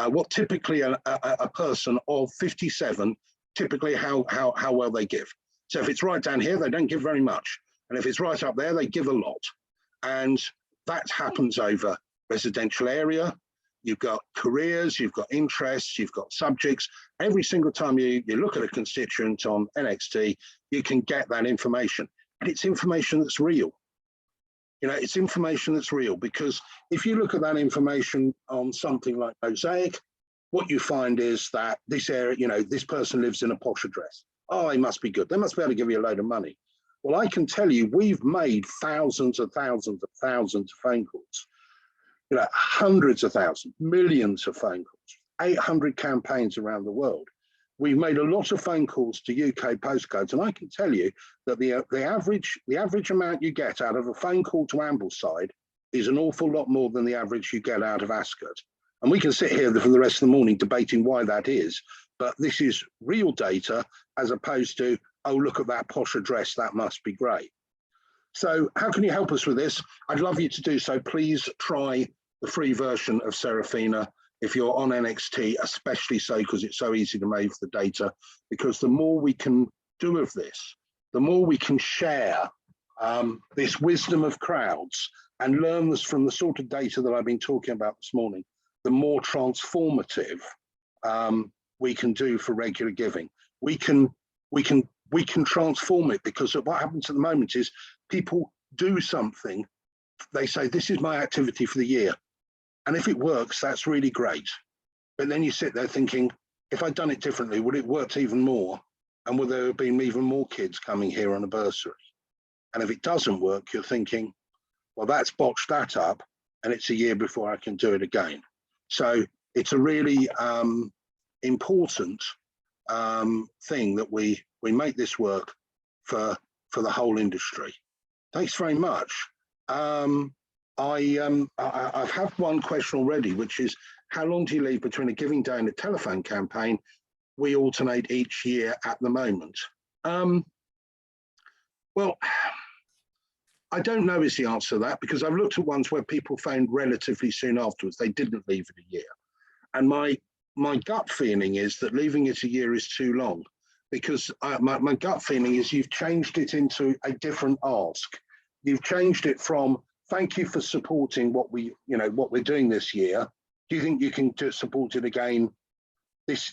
what typically a person of 57, typically how well they give. So if it's right down here, they don't give very much. And if it's right up there, they give a lot. And that happens over residential area. You've got careers, you've got interests, you've got subjects. Every single time you look at a constituent on NXT, you can get that information. And it's information that's real. You know, it's information that's real, because if you look at that information on something like Mosaic, what you find is that this area, you know, this person lives in a posh address. Oh, they must be good. They must be able to give you a load of money. Well, I can tell you, we've made thousands of phone calls, you know, hundreds of thousands, millions of phone calls, 800 campaigns around the world. We've made a lot of phone calls to UK postcodes, and I can tell you that the average amount you get out of a phone call to Ambleside is an awful lot more than the average you get out of Ascot. And we can sit here for the rest of the morning debating why that is, but this is real data as opposed to, oh, look at that posh address, that must be great. So how can you help us with this? I'd love you to do so. Please try the free version of Serafina if you're on NXT, especially so because it's so easy to move the data, because the more we can do of this, the more we can share this wisdom of crowds and learn this from the sort of data that I've been talking about this morning, the more transformative we can do for regular giving. We can transform it, because what happens at the moment is people do something, they say, this is my activity for the year. And if it works, that's really great. But then you sit there thinking, if I'd done it differently, would it work even more? And would there have been even more kids coming here on a bursary? And if it doesn't work, you're thinking, well, that's botched that up, and it's a year before I can do it again. So it's a really important thing that we make this work for the whole industry. Thanks very much. I've had one question already, which is, how long do you leave between a giving day and a telephone campaign? We alternate each year at the moment. Well, I don't know is the answer to that, because I've looked at ones where people phoned relatively soon afterwards. They didn't leave it a year. And my gut feeling is that leaving it a year is too long, because my gut feeling is you've changed it into a different ask. You've changed it from, thank you for supporting what we're doing this year. Do you think you can support it again this,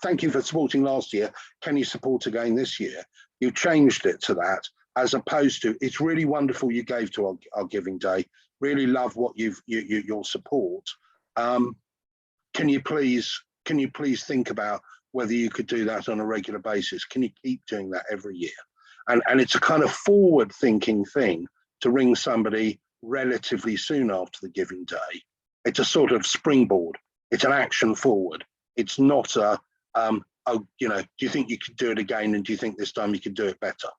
thank you for supporting last year. Can you support again this year? You've changed it to that, as opposed to, it's really wonderful you gave to our giving day. Really love what your support. Can you please think about whether you could do that on a regular basis? Can you keep doing that every year? And it's a kind of forward thinking thing to ring somebody relatively soon after the giving day. It's a sort of springboard. It's an action forward. It's not a, do you think you could do it again? And do you think this time you could do it better?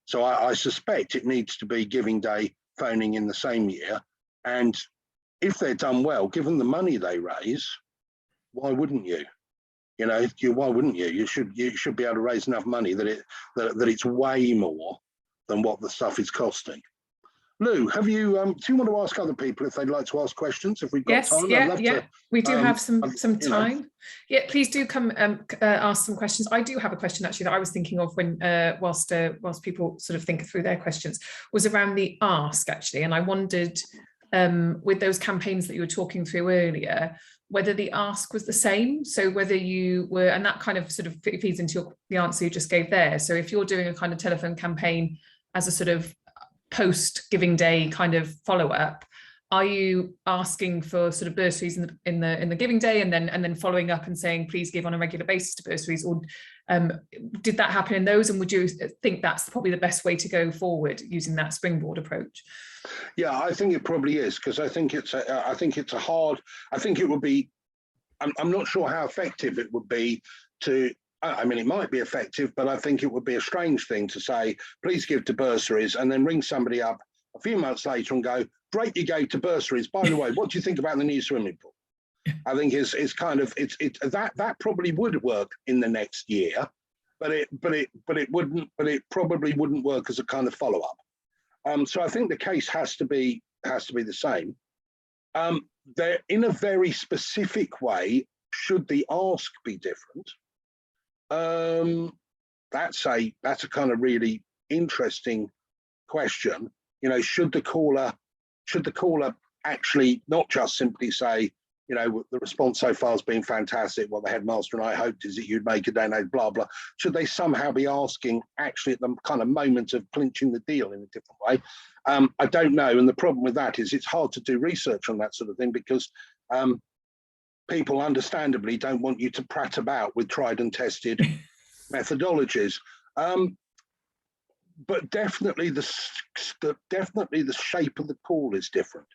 So I suspect it needs to be giving day phoning in the same year. And if they're done well, given the money they raise, why wouldn't you? Why wouldn't you? You should be able to raise enough money that it's way more than what the stuff is costing. Lou, have you? Do you want to ask other people if they'd like to ask questions? If we've got time, yeah, I'd love to. We do have some time. Yeah, please do come ask some questions. I do have a question actually that I was thinking of when whilst people sort of think through their questions, was around the ask actually, and I wondered with those campaigns that you were talking through earlier, whether the ask was the same. So whether you were, and that kind of sort of feeds into the answer you just gave there. So if you're doing a kind of telephone campaign as a sort of post giving day kind of follow-up, are you asking for sort of bursaries in the giving day, and then following up and saying please give on a regular basis to bursaries, or did that happen in those, and would you think that's probably the best way to go forward using that springboard approach? Yeah, I think it probably is, because I think it's a hard. I think it would be. I'm not sure how effective it would be to. I mean, it might be effective, but I think it would be a strange thing to say, please give to bursaries, and then ring somebody up a few months later and go, great, you gave to bursaries. By the way, what do you think about the new swimming pool? I think it's kind of that probably would work in the next year, but it probably wouldn't work as a kind of follow up. So I think the case has to be the same. There, in a very specific way, should the ask be different? That's a kind of really interesting question. You know, should the caller actually not just simply say, you know, the response so far has been fantastic. What the headmaster and I hoped is that you'd make a donate, blah, blah. Should they somehow be asking actually at the kind of moment of clinching the deal in a different way? I don't know. And the problem with that is it's hard to do research on that sort of thing, because people understandably don't want you to prat about with tried and tested methodologies. But definitely the shape of the call is different,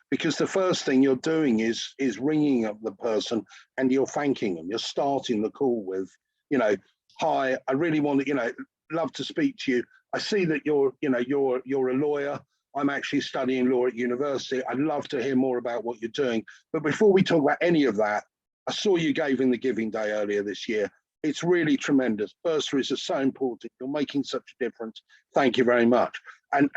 because the first thing you're doing is ringing up the person and you're thanking them. You're starting the call with, you know, hi, I really want to, you know, love to speak to you. I see that you're a lawyer. I'm actually studying law at university. I'd love to hear more about what you're doing. But before we talk about any of that, I saw you gave in the Giving Day earlier this year. It's really tremendous. Bursaries are so important. You're making such a difference. Thank you very much. And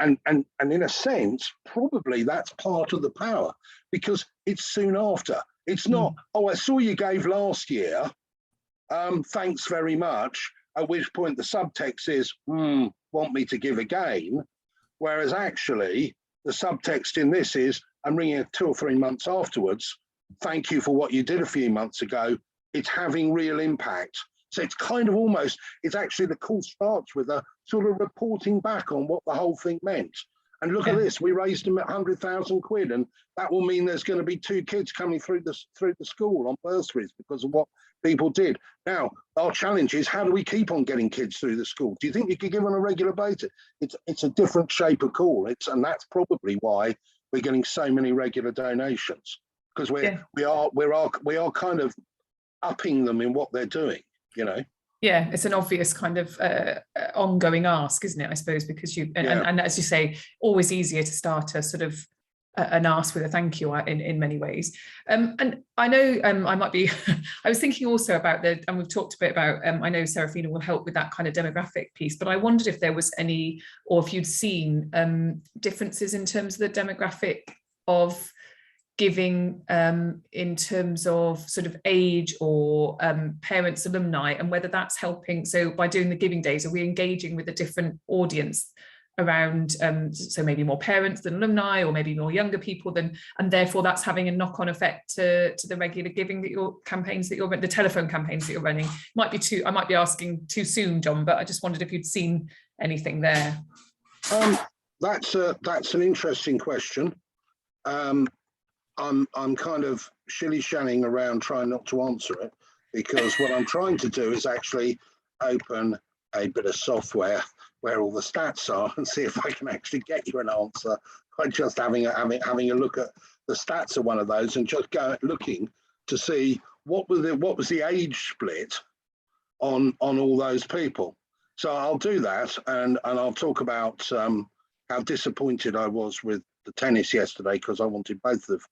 in a sense, probably that's part of the power, because it's soon after. It's not, oh, I saw you gave last year. Thanks very much. At which point the subtext is, want me to give again? Whereas actually the subtext in this is, I'm ringing 2 or 3 months afterwards. Thank you for what you did a few months ago. It's having real impact. So it's kind of almost, it's actually the call starts with a sort of reporting back on what the whole thing meant. And look at this, we raised them at 100,000 quid, and that will mean there's going to be 2 kids coming through the school on bursaries because of what people did. Now, our challenge is, how do we keep on getting kids through the school? Do you think you could give on a regular basis? It's a different shape of call. And that's probably why we're getting so many regular donations, because we are kind of upping them in what they're doing, you know. Yeah, it's an obvious kind of ongoing ask, isn't it, I suppose, because and as you say, always easier to start a sort of an ask with a thank you in many ways. And I know I might be, I was thinking also about and we've talked a bit about, I know Serafina will help with that kind of demographic piece, but I wondered if there was any, or if you'd seen differences in terms of the demographic of giving in terms of sort of age or parents, alumni, and whether that's helping. So by doing the Giving Days, are we engaging with a different audience around, so maybe more parents than alumni, or maybe more younger people than, and therefore that's having a knock-on effect to the regular giving that the telephone campaigns that you're running? I might be asking too soon, John, but I just wondered if you'd seen anything there. That's an interesting question. I'm kind of shilly-shallying around trying not to answer it, because what I'm trying to do is actually open a bit of software where all the stats are and see if I can actually get you an answer by just having a look at the stats of one of those, and just go looking to see what was the age split on all those people. So I'll do that, and I'll talk about how disappointed I was with the tennis yesterday, because I wanted both of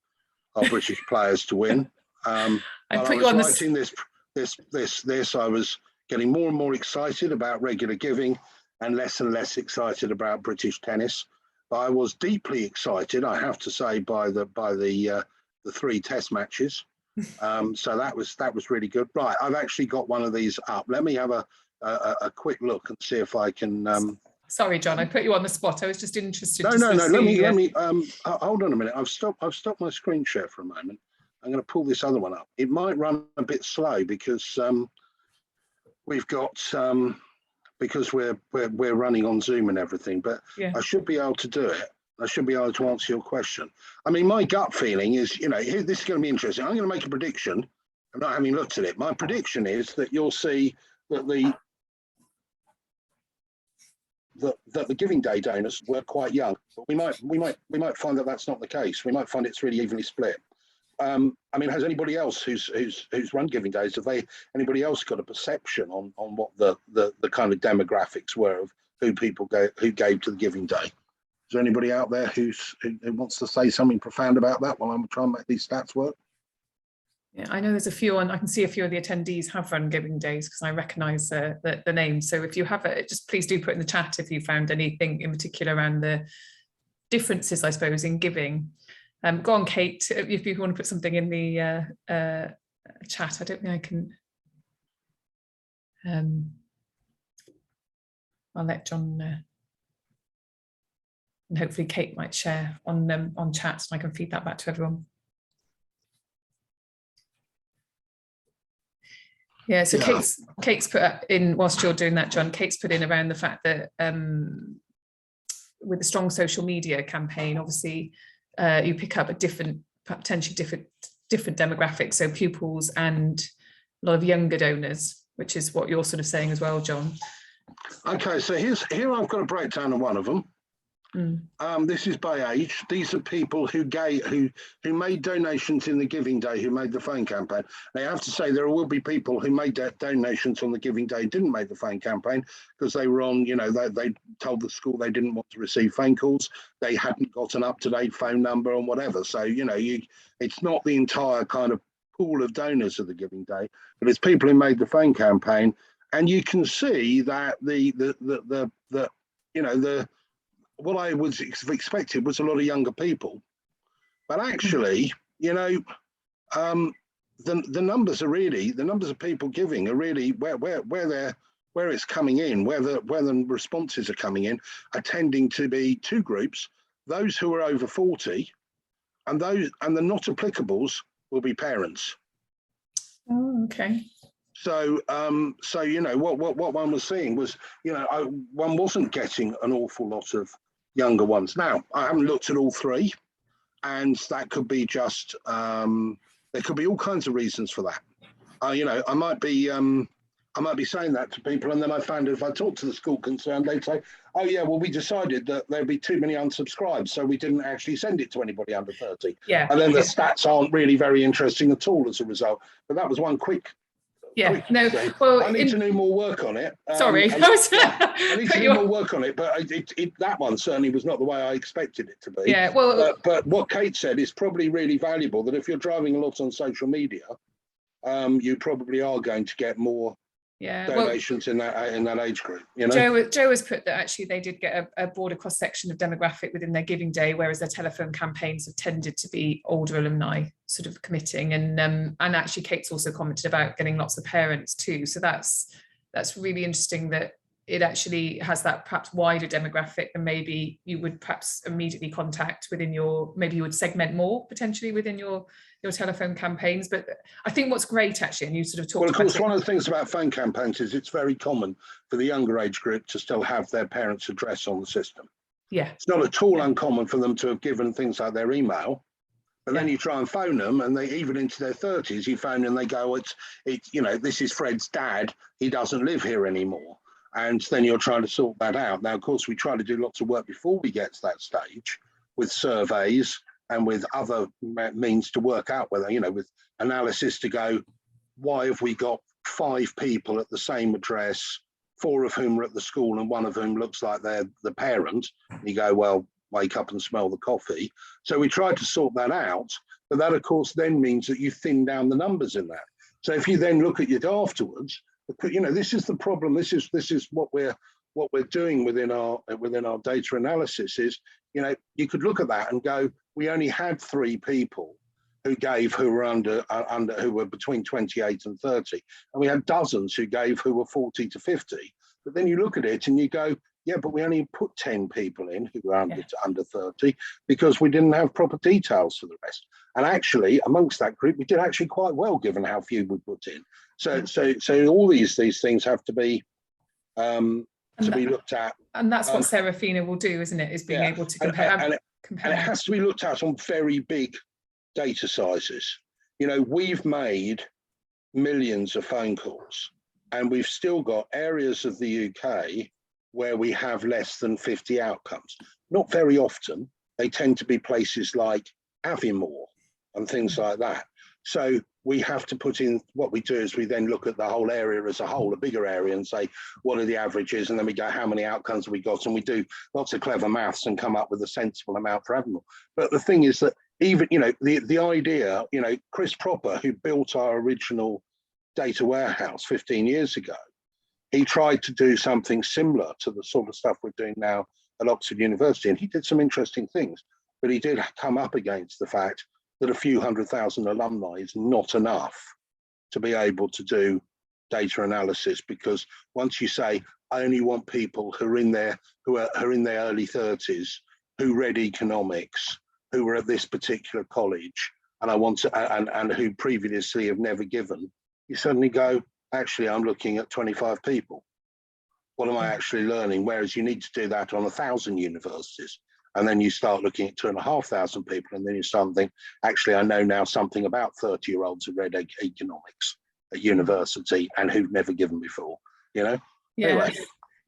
our British players to win. I was writing this, I was getting more and more excited about regular giving and less excited about British tennis. But I was deeply excited, I have to say, by the 3 test matches. So that was really good. Right, I've actually got one of these up. Let me have a quick look and see if I can. Sorry, John, I put you on the spot. I was just interested. No. Let me. Hold on a minute. I've stopped my screen share for a moment. I'm going to pull this other one up. It might run a bit slow because we've got because we're running on Zoom and everything. But I should be able to do it. I should be able to answer your question. I mean, my gut feeling is, this is going to be interesting. I'm going to make a prediction. I'm not having looked at it. My prediction is that you'll see that the Giving Day donors were quite young, but we might find that that's not the case. We might find it's really evenly split. I mean, has anybody else who's run Giving Days, anybody else got a perception on what the kind of demographics were of who gave to the Giving Day? Is there anybody out there who wants to say something profound about that while I'm trying to make these stats work? Yeah, I know there's a few I can see a few of the attendees have run Giving Days because I recognise the name. So if you have it, just please do put in the chat if you found anything in particular around the differences, I suppose, in giving. Go on, Kate, if you want to put something in the chat. I don't think I can. I'll let John and hopefully Kate might share on chat and I can feed that back to everyone. Yeah, so yeah. Kate's put in, whilst you're doing that, John, Kate's put in around the fact that with the strong social media campaign, obviously you pick up potentially different demographics, so pupils and a lot of younger donors, which is what you're sort of saying as well, John. Okay, so here I've got a breakdown of one of them. This is by age. These are people who made donations in the Giving Day, who made the phone campaign. I have to say there will be people who made donations on the Giving Day, didn't make the phone campaign because they were on, they told the school they didn't want to receive phone calls. They hadn't got an up-to-date phone number and whatever. So, it's not the entire kind of pool of donors of the Giving Day, but it's people who made the phone campaign. And you can see that what I was expected was a lot of younger people, but actually, the numbers of people giving are really where it's coming in, where the responses are coming in, are tending to be two groups: those who are over 40, and the not applicables will be parents. Oh, okay. So, what one was seeing was, one wasn't getting an awful lot of younger ones. Now, I haven't looked at all three, and that could be just there could be all kinds of reasons for that. I might be saying that to people, and then I found if I talk to the school concerned, they'd say, "Oh yeah, well we decided that there'd be too many unsubscribed, so we didn't actually send it to anybody under 30." Yeah, and then the stats aren't really very interesting at all as a result. But that was one quick. Yeah, no, well, I need to do more work on it. Sorry. I need to do more work on it, but that one certainly was not the way I expected it to be. Yeah, well, but what Kate said is probably really valuable, that if you're driving a lot on social media, you probably are going to get more donations in that age group. Joe has put that actually they did get a broader cross section of demographic within their Giving Day, whereas their telephone campaigns have tended to be older alumni sort of committing, and actually Kate's also commented about getting lots of parents too. So that's really interesting that it actually has that perhaps wider demographic than maybe you would perhaps immediately contact within maybe you would segment more potentially within your telephone campaigns. But I think what's great actually, and you sort of talked about. Well, of course, one of the things about phone campaigns is it's very common for the younger age group to still have their parents' address on the system. Yeah. It's not at all uncommon for them to have given things like their email, but then you try and phone them, and they, even into their 30s, you phone and they go, it's this is Fred's dad, he doesn't live here anymore. And then you're trying to sort that out. Now, of course, we try to do lots of work before we get to that stage with surveys and with other means to work out whether, with analysis to go, why have we got 5 people at the same address, 4 of whom are at the school and 1 of whom looks like they're the parent? And you go, well, wake up and smell the coffee. So we try to sort that out. But that, of course, then means that you thin down the numbers in that. So if you then look at it afterwards, this is the problem. This is what we're doing within our data analysis. Is you could look at that and go, we only had 3 people who gave who were between 28 and 30, and we had dozens who gave who were 40 to 50. But then you look at it and you go, yeah, but we only put 10 people in who were under 30 because we didn't have proper details for the rest. And actually, amongst that group, we did actually quite well given how few we put in. So all these things have to be be looked at. And that's what Serafina will do, isn't it? Is being able to compare. And it has to be looked at on very big data sizes. You know, we've made millions of phone calls, and we've still got areas of the UK where we have less than 50 outcomes. Not very often. They tend to be places like Aviemore and things like that. So we have to put in, what we do is we then look at the whole area as a whole, a bigger area, and say, what are the averages? And then we go, how many outcomes have we got? And we do lots of clever maths and come up with a sensible amount for Aviemore. But the thing is that even, you know, the idea, you know, Chris Proper, who built our original data warehouse 15 years ago, he tried to do something similar to the sort of stuff we're doing now at Oxford University. And he did some interesting things, but he did come up against the fact that a few 100,000 alumni is not enough to be able to do data analysis, because once you say, I only want people who are in their early 30s, who read economics, who were at this particular college, and I want to, and who previously have never given, you suddenly go, actually, I'm looking at 25 people. What am I actually learning? Whereas you need to do that on 1,000 universities. And then you start looking at 2,500 people, and then you start thinking, actually, I know now something about 30-year-olds who read economics at university and who've never given before, you know? Yeah. Anyway.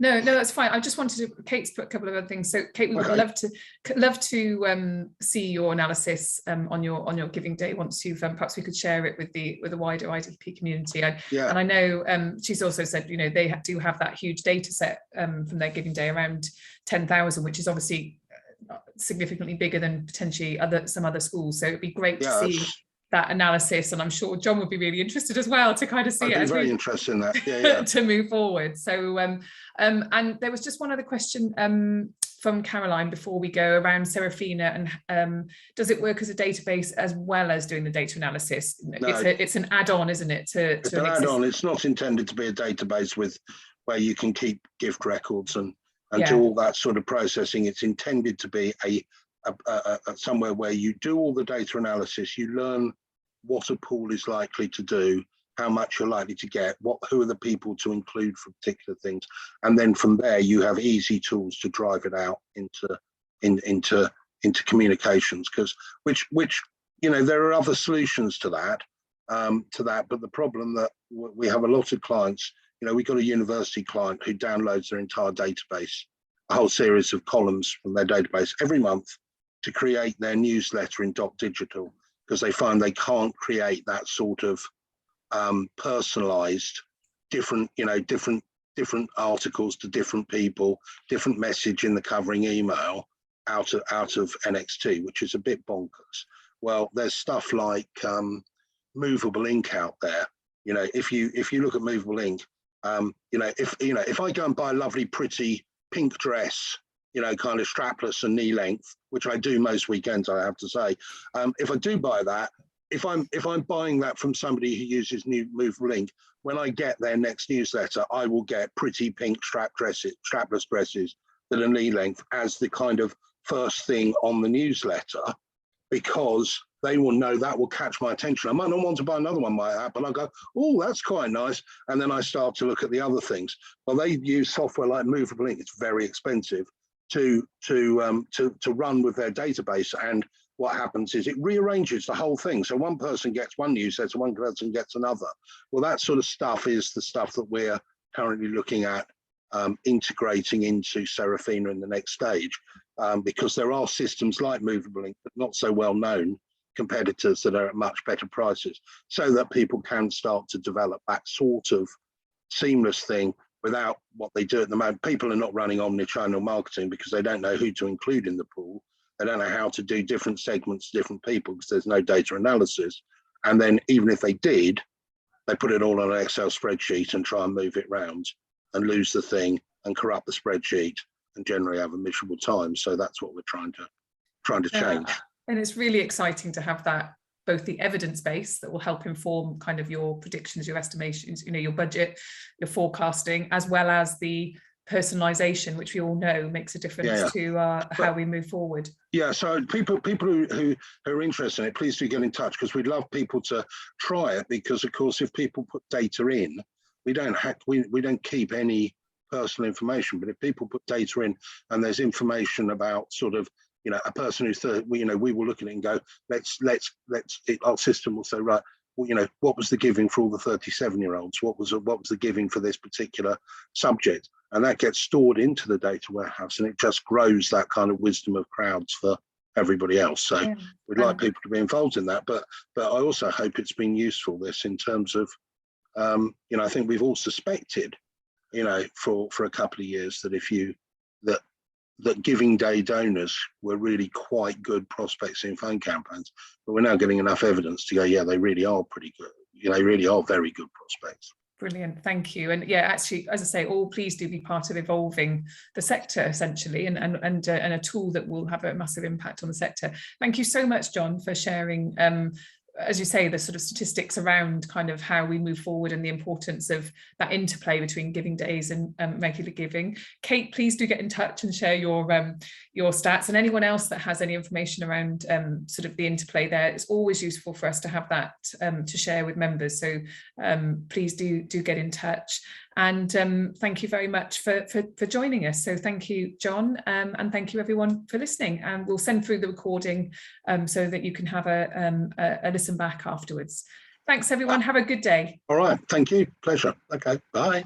No, that's fine. I just wanted to, Kate's put a couple of other things. So Kate, we would love to see your analysis on your Giving Day once you've, perhaps we could share it with the wider IDP community. And I know she's also said, you know, they do have that huge data set from their Giving Day, around 10,000, which is obviously significantly bigger than potentially some other schools. So it'd be great to see that analysis, and I'm sure John would be really interested as well to kind of see it as very interested in that. to move forward. So and there was just one other question from Caroline before we go around Serafina, and does it work as a database as well as doing the data analysis? No. It's an add-on, isn't it? It's an add-on. It's not intended to be a database where you can keep gift records and do all that sort of processing. It's intended to be a somewhere where you do all the data analysis, you learn what a pool is likely to do, how much you're likely to get, who are the people to include for particular things, and then from there you have easy tools to drive it out into communications, because which you know, there are other solutions to that, but the problem that we have a lot of clients, you know, we've got a university client who downloads their entire database, a whole series of columns from their database every month to create their newsletter in Doc Digital, because they find they can't create that sort of personalized, different articles to different people, different message in the covering email out of NXT, which is a bit bonkers. Well, there's stuff like movable ink out there. You know, if you look at movable ink, you know, if I go and buy a lovely, pretty pink dress, you know, kind of strapless and knee length, which I do most weekends, I have to say. If I do buy that, if I'm buying that from somebody who uses new movable ink, when I get their next newsletter, I will get pretty pink strapless dresses that are knee length as the kind of first thing on the newsletter, because they will know that will catch my attention. I might not want to buy another one like that, but I'll go, oh, that's quite nice. And then I start to look at the other things. Well, they use software like movable ink. It's very expensive to run with their database, and what happens is it rearranges the whole thing. So one person gets one newsletter, one person gets another. Well, that sort of stuff is the stuff that we're currently looking at integrating into Serafina in the next stage, because there are systems like movable ink, but not so well known competitors that are at much better prices, so that people can start to develop that sort of seamless thing without what they do at the moment. People are not running omni-channel marketing because they don't know who to include in the pool. They don't know how to do different segments to different people because there's no data analysis. And then even if they did, they put it all on an Excel spreadsheet and try and move it around and lose the thing and corrupt the spreadsheet and generally have a miserable time. So that's what we're trying to change. And it's really exciting to have that, both the evidence base that will help inform kind of your predictions, your estimations, you know, your budget, your forecasting, as well as the personalization, which we all know makes a difference to how we move forward. Yeah, so people who are interested in it, please do get in touch, because we'd love people to try it, because of course if people put data in, we don't keep any personal information, but if people put data in and there's information about sort of you know, a person who's 30, you know, we will look at it and go, our system will say, right, well, you know, what was the giving for all the 37-year-olds? What was the giving for this particular subject? And that gets stored into the data warehouse, and it just grows that kind of wisdom of crowds for everybody else. So yeah, we'd like people to be involved in that, but I also hope it's been useful, this, in terms of, you know, I think we've all suspected, you know, for a couple of years that Giving Day donors were really quite good prospects in phone campaigns, but we're now getting enough evidence to go, yeah, they really are pretty good. You know, they really are very good prospects. Brilliant, thank you. And yeah, actually, as I say, all please do be part of evolving the sector, essentially, and a tool that will have a massive impact on the sector. Thank you so much, John, for sharing, as you say, the sort of statistics around kind of how we move forward and the importance of that interplay between giving days and regular giving. Kate, please do get in touch and share your stats, and anyone else that has any information around sort of the interplay there. It's always useful for us to have that to share with members. So please do get in touch. And thank you very much for joining us. So thank you, John, and thank you everyone for listening. And we'll send through the recording so that you can have a listen back afterwards. Thanks everyone, have a good day. All right, thank you, pleasure. Okay, bye.